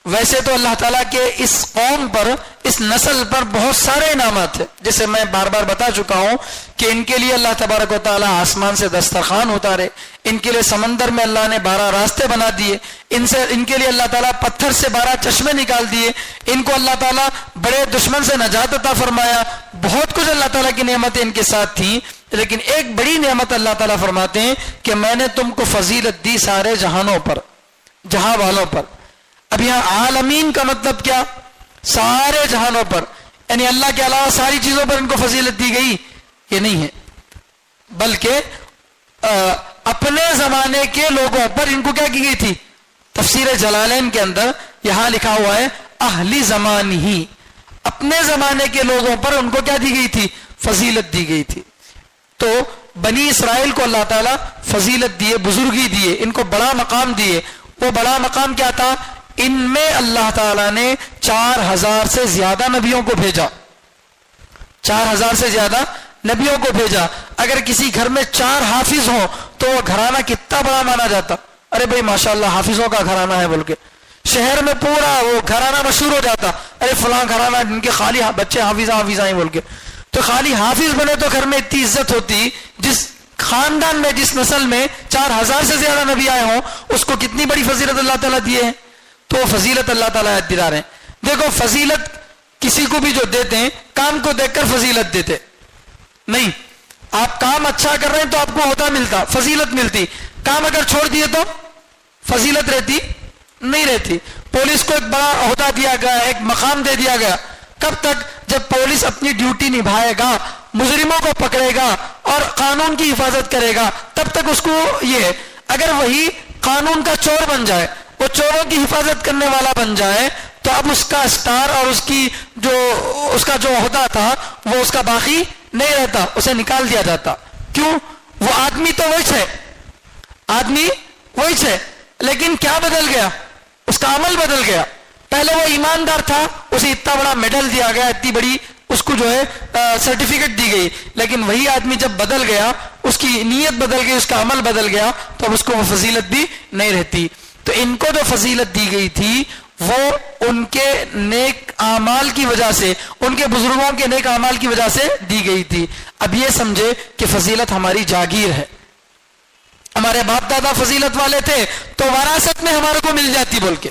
Speaker 2: ویسے تو اللہ تعالیٰ کے اس قوم پر, اس نسل پر بہت سارے انعامات ہیں, جسے میں بار بار بتا چکا ہوں کہ ان کے لیے اللہ تبارک و تعالیٰ آسمان سے دسترخوان اتارے, ان کے لیے سمندر میں اللہ نے 12 راستے بنا دیے, ان کے لیے اللہ تعالیٰ پتھر سے 12 چشمے نکال دیے, ان کو اللہ تعالیٰ بڑے دشمن سے نجات عطا فرمایا. بہت کچھ اللہ تعالیٰ کی نعمتیں ان کے ساتھ تھیں, لیکن ایک بڑی نعمت اللہ تعالیٰ فرماتے ہیں کہ میں نے تم کو فضیلت دی سارے جہانوں پر, جہاں والوں پر. اب یہاں عالمین کا مطلب کیا, سارے جہانوں پر, یعنی اللہ کے علاوہ ساری چیزوں پر ان کو فضیلت دی گئی, یہ نہیں ہے, بلکہ اپنے زمانے کے لوگوں پر ان کو کیا کی گئی تھی. تفسیر جلالین کے اندر یہاں لکھا ہوا ہے اہلی زمان ہی, اپنے زمانے کے لوگوں پر ان کو کیا دی گئی تھی, فضیلت دی گئی تھی. تو بنی اسرائیل کو اللہ تعالیٰ فضیلت دیے, بزرگی دیے, ان کو بڑا مقام دیے. وہ بڑا مقام کیا تھا, ان میں اللہ تعالیٰ نے 4000 سے زیادہ نبیوں کو بھیجا, 4000 سے زیادہ نبیوں کو بھیجا. اگر کسی گھر میں 4 حافظ ہوں تو وہ گھرانہ کتنا بڑا مانا جاتا, ارے بھائی ماشاءاللہ حافظوں کا گھرانہ ہے بول کے, شہر میں پورا وہ گھرانہ مشہور ہو جاتا, ارے فلاں گھرانہ جن کے خالی بچے حافظ ہیں بول کے. تو خالی حافظ بنے تو گھر میں اتنی عزت ہوتی, جس خاندان میں, جس نسل میں 4000 سے زیادہ نبی آئے ہوں, اس کو کتنی بڑی فضیلت اللہ تعالیٰ دیے ہیں. تو فضیلت اللہ تعالیٰ یاد دلا رہے ہیں. دیکھو فضیلت کسی کو بھی جو دیتے ہیں, کام کو دیکھ کر فضیلت دیتے نہیں. آپ کام اچھا کر رہے ہیں تو آپ کو عہدہ ملتا, فضیلت ملتی. کام اگر چھوڑ دیے تو فضیلت رہتی نہیں رہتی. پولیس کو ایک بڑا عہدہ دیا گیا, ایک مقام دے دیا گیا, کب تک, جب پولیس اپنی ڈیوٹی نبھائے گا, مجرموں کو پکڑے گا اور قانون کی حفاظت کرے گا, تب تک اس کو یہ ہے. اگر وہی قانون کا چور بن جائے, وہ چوروں کی حفاظت کرنے والا بن جائے, تو اب اس کا اسٹار اور اس کا جو عہدہ تھا وہ اس کا باقی نہیں رہتا, اسے نکال دیا جاتا. کیوں, وہ آدمی تو وہی ہے, آدمی وہی ہے, لیکن کیا بدل گیا, اس کا عمل بدل گیا. پہلے وہ ایماندار تھا, اسے اتنا بڑا میڈل دیا گیا, اتنی بڑی اس کو جو ہے سرٹیفکیٹ دی گئی, لیکن وہی آدمی جب بدل گیا, اس کی نیت بدل گئی, اس کا عمل بدل گیا, تو اب اس کو وہ فضیلت بھی نہیں رہتی. تو ان کو جو فضیلت دی گئی تھی وہ ان کے نیک اعمال کی وجہ سے, ان کے بزرگوں کے نیک اعمال کی وجہ سے دی گئی تھی. اب یہ سمجھے کہ فضیلت ہماری جاگیر ہے, ہمارے باپ دادا فضیلت والے تھے تو وراثت میں ہمارے کو مل جاتی بول کے.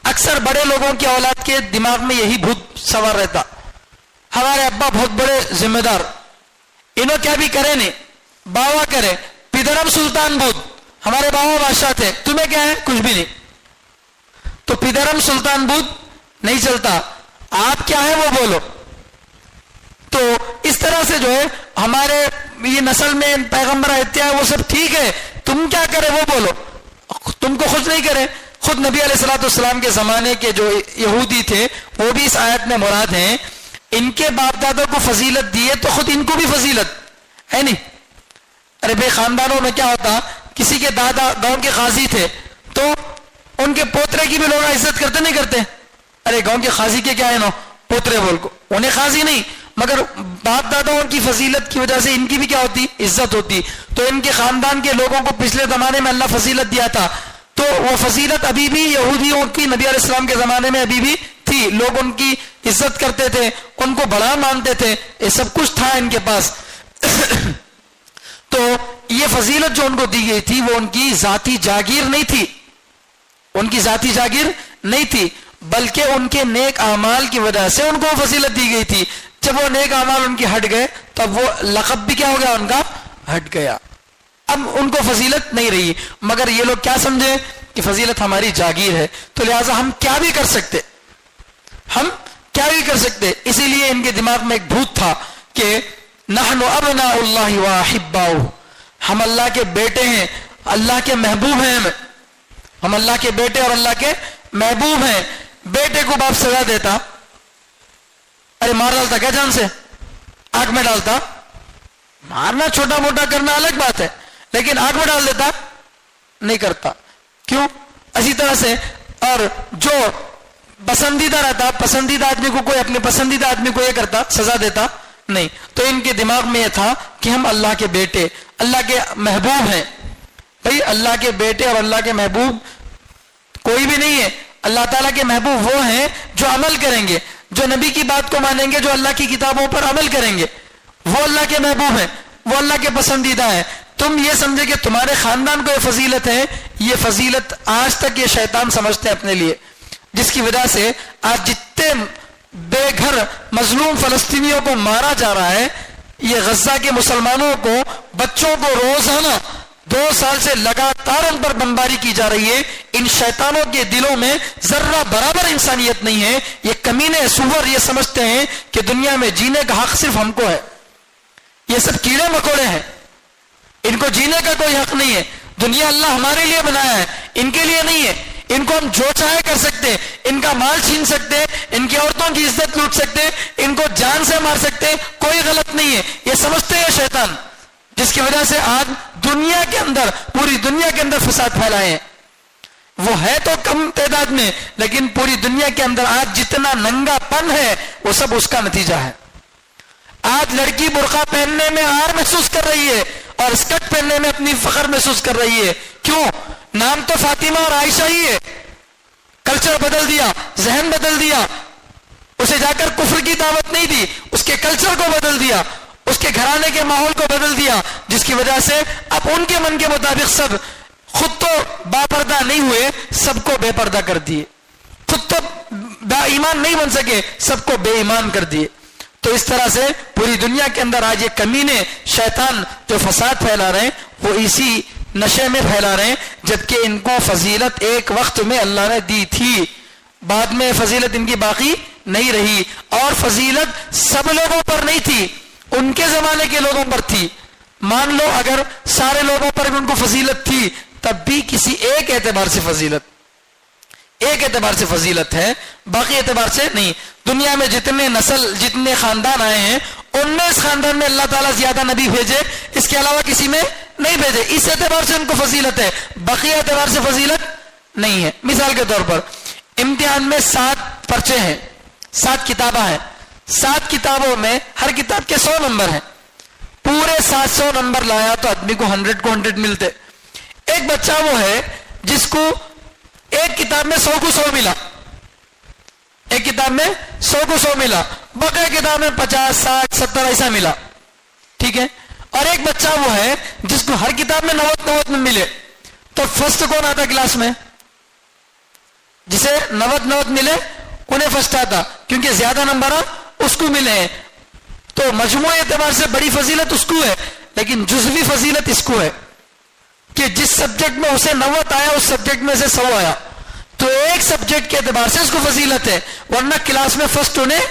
Speaker 2: اکثر بڑے لوگوں کی اولاد کے دماغ میں یہی بھوت سوار رہتا, ہمارے ابا بہت بڑے ذمہ دار, انہوں کیا بھی کرے نہیں, باوا کرے, پیدرم سلطان بود, ہمارے باوا بادشاہ تھے, تمہیں کیا ہے, کچھ بھی نہیں. تو پیدرم سلطان بود نہیں چلتا, آپ کیا ہے وہ بولو. تو اس طرح سے جو ہے ہمارے یہ نسل میں پیغمبر اتیا ہے وہ سب ٹھیک ہے, تم کیا کرے وہ بولو, تم کو خوش نہیں کرے. خود نبی علیہ الصلوۃ والسلام کے زمانے کے جو یہودی تھے وہ بھی اس آیت میں مراد ہیں. ان کے باپ دادا کو فضیلت دی ہے تو خود ان کو بھی فضیلت ہے نہیں. ارے بھائی خاندانوں میں کیا ہوتا, کسی کے دادا گاؤں کے قاضی تھے تو ان کے پوترے کی بھی لوگ عزت کرتے نہیں کرتے, ارے گاؤں کے قاضی کے کیا ہے نا پوترے بول کو, انہیں قاضی نہیں, مگر باپ داداؤں کی فضیلت کی وجہ سے ان کی بھی کیا ہوتی, عزت ہوتی. تو ان کے خاندان کے لوگوں کو پچھلے زمانے میں اللہ فضیلت دیا تھا, تو وہ فضیلت ابھی بھی یہودیوں کی نبی علیہ السلام کے زمانے میں ابھی بھی تھی. لوگ ان کی عزت کرتے تھے, ان کو بڑا مانتے تھے, یہ سب کچھ تھا ان کے پاس. تو یہ فضیلت جو ان کو دی گئی تھی وہ ان کی ذاتی جاگیر نہیں تھی، ان کی ذاتی جاگیر نہیں تھی، بلکہ ان کے نیک اعمال کی وجہ سے ان کو وہ فضیلت دی گئی تھی۔ جب وہ نیک اعمال ان کی ہٹ گئے تب وہ لقب بھی کیا ہو گیا، ان کا ہٹ گیا، اب ان کو فضیلت نہیں رہی۔ مگر یہ لوگ کیا سمجھے کہ فضیلت ہماری جاگیر ہے، تو لہٰذا ہم کیا بھی کر سکتے، ہم کیا بھی کر سکتے۔ اسی لیے ان کے دماغ میں ایک بھوت تھا کہ نحن ابناء اللہ واحباؤہ، ہم اللہ کے بیٹے ہیں، اللہ کے محبوب ہیں، ہم اللہ کے بیٹے اور اللہ کے محبوب ہیں۔ بیٹے کو باپ سزا دیتا، ارے مار ڈالتا کیا جان سے، آنکھ میں ڈالتا، مارنا چھوٹا موٹا کرنا الگ بات ہے، لیکن آنکھ میں ڈال دیتا، نہیں کرتا، کیوں؟ اسی طرح سے اور جو پسندیدہ رہتا، پسندیدہ آدمی کو کوئی اپنے پسندیدہ آدمی کو یہ کرتا، سزا دیتا نہیں۔ تو ان کے دماغ میں یہ تھا کہ ہم اللہ کے بیٹے، اللہ کے محبوب ہیں۔ بھائی اللہ کے بیٹے اور اللہ کے محبوب کوئی بھی نہیں ہے، اللہ تعالیٰ کے محبوب وہ ہیں جو عمل کریں گے، جو نبی کی بات کو مانیں گے، جو اللہ کی کتابوں پر عمل کریں گے، وہ اللہ کے محبوب ہیں، وہ اللہ کے پسندیدہ ہیں۔ تم یہ سمجھے کہ تمہارے خاندان کو یہ فضیلت ہے، یہ فضیلت آج تک یہ شیطان سمجھتے ہیں اپنے لیے، جس کی وجہ سے آج جتنے بے گھر مظلوم فلسطینیوں کو مارا جا رہا ہے، یہ غزہ کے مسلمانوں کو، بچوں کو روزانہ 2 سال سے لگاتار ان پر بمباری کی جا رہی ہے۔ ان شیطانوں کے دلوں میں ذرہ برابر انسانیت نہیں ہے۔ یہ کمینے سور یہ سمجھتے ہیں کہ دنیا میں جینے کا حق صرف ہم کو ہے، یہ سب کیڑے مکوڑے ہیں، ان کو جینے کا کوئی حق نہیں ہے۔ دنیا اللہ ہمارے لیے بنایا ہے، ان کے لیے نہیں ہے۔ ان کو ہم جو چاہے کر سکتے، ان کا مال چھین سکتے، ان کی عورتوں کی عزت لوٹ سکتے، ان کو جان سے مار سکتے، کوئی غلط نہیں ہے، یہ سمجھتے ہیں شیطان، جس کی وجہ سے آج دنیا کے اندر، پوری دنیا کے اندر فساد پھیلائے ہیں۔ وہ ہے تو کم تعداد میں، لیکن پوری دنیا کے اندر آج جتنا ننگا پن ہے وہ سب اس کا نتیجہ ہے۔ آج لڑکی برقع پہننے میں عار محسوس کر رہی ہے اور اسکرٹ پہننے میں اپنی فخر محسوس کر رہی ہے، کیوں؟ نام تو فاطمہ اور عائشہ ہی ہے، کلچر بدل دیا، ذہن بدل دیا، اسے جا کر کفر کی دعوت نہیں دی، اس کے کلچر کو بدل دیا، اس کے گھرانے کے ماحول کو بدل دیا، جس کی وجہ سے اب ان کے من کے مطابق سب خود تو با پردہ نہیں ہوئے، سب کو بے پردہ کر دیے، خود تو با ایمان نہیں بن سکے، سب کو بے ایمان کر دیے۔ تو اس طرح سے پوری دنیا کے اندر آج یہ کمینے شیطان جو فساد پھیلا رہے ہیں وہ اسی نشے میں پھیلا رہے ہیں، جبکہ ان کو فضیلت ایک وقت میں اللہ نے دی تھی، بعد میں فضیلت ان کی باقی نہیں رہی، اور فضیلت سب لوگوں پر نہیں تھی، ان کے زمانے کے لوگوں پر تھی۔ مان لو اگر سارے لوگوں پر بھی ان کو فضیلت تھی، تب بھی کسی ایک اعتبار سے فضیلت، ایک اعتبار سے فضیلت ہے، باقی اعتبار سے نہیں۔ دنیا میں جتنے نسل، جتنے خاندان آئے ہیں، ان میں اس خاندان میں اللہ تعالیٰ زیادہ نبی بھیجے، اس کے علاوہ کسی میں نہیں بھیجے، اس اعتبار سے ان کو فضیلت ہے، باقی اعتبار سے فضیلت نہیں ہے۔ مثال کے طور پر امتحان میں 7 پرچے ہیں، 7 کتابیں ہیں، 7 کتابوں میں ہر کتاب کے 100 نمبر ہیں، پورے 700 نمبر لایا تو آدمی کو 100 کو 100 ملتے۔ ایک بچہ وہ ہے جس کو ایک کتاب میں 100 کو 100 ملا، ایک کتاب میں 100 کو 100 ملا، بقیہ کتاب میں 50 60 70 ایسا ملا، ٹھیک ہے۔ اور ایک بچہ وہ ہے جس کو ہر کتاب میں 90 میں ملے، تو فرسٹ کون آتا کلاس میں؟ جسے 90 ملے انہیں فرسٹ آتا، کیونکہ زیادہ نمبر اس کو ملے ہیں۔ تو مجموعی اعتبار سے بڑی فضیلت اس کو ہے، لیکن جزوی فضیلت اس کو ہے کہ جس سبجیکٹ میں اسے 90 آیا اس سبجیکٹ میں سے 100 آیا، تو ایک سبجیکٹ کے اعتبار سے اس کو فضیلت ہے، ورنہ کلاس میں فرسٹ انہیں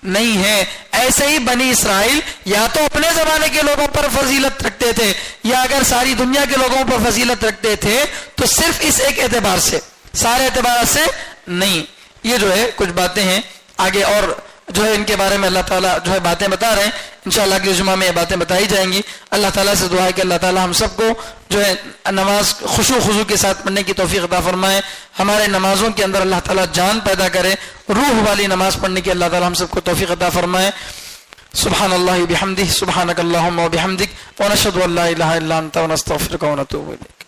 Speaker 2: نہیں ہے۔ ایسے ہی بنی اسرائیل یا تو اپنے زمانے کے لوگوں پر فضیلت رکھتے تھے، یا اگر ساری دنیا کے لوگوں پر فضیلت رکھتے تھے تو صرف اس ایک اعتبار سے، سارے اعتبار سے نہیں۔ یہ جو ہے کچھ باتیں ہیں، آگے اور جو ہے ان کے بارے میں اللہ تعالیٰ جو ہے باتیں بتا رہے ہیں، انشاءاللہ اگلے جمعہ میں یہ باتیں بتائی جائیں گی۔ اللہ تعالیٰ سے دعا ہے کہ اللہ تعالیٰ ہم سب کو جو ہے نماز خشوع و خضوع کے ساتھ پڑھنے کی توفیق عطا فرمائے، ہمارے نمازوں کے اندر اللہ تعالیٰ جان پیدا کرے، روح والی نماز پڑھنے کی اللہ تعالیٰ ہم سب کو توفیق عطا فرمائے۔ سبحان اللہ وبحمدہ، سبحانک اللہم وبحمدک، ونشہد ان لا الہ الا انت ونستغفرک ونتوب الیک۔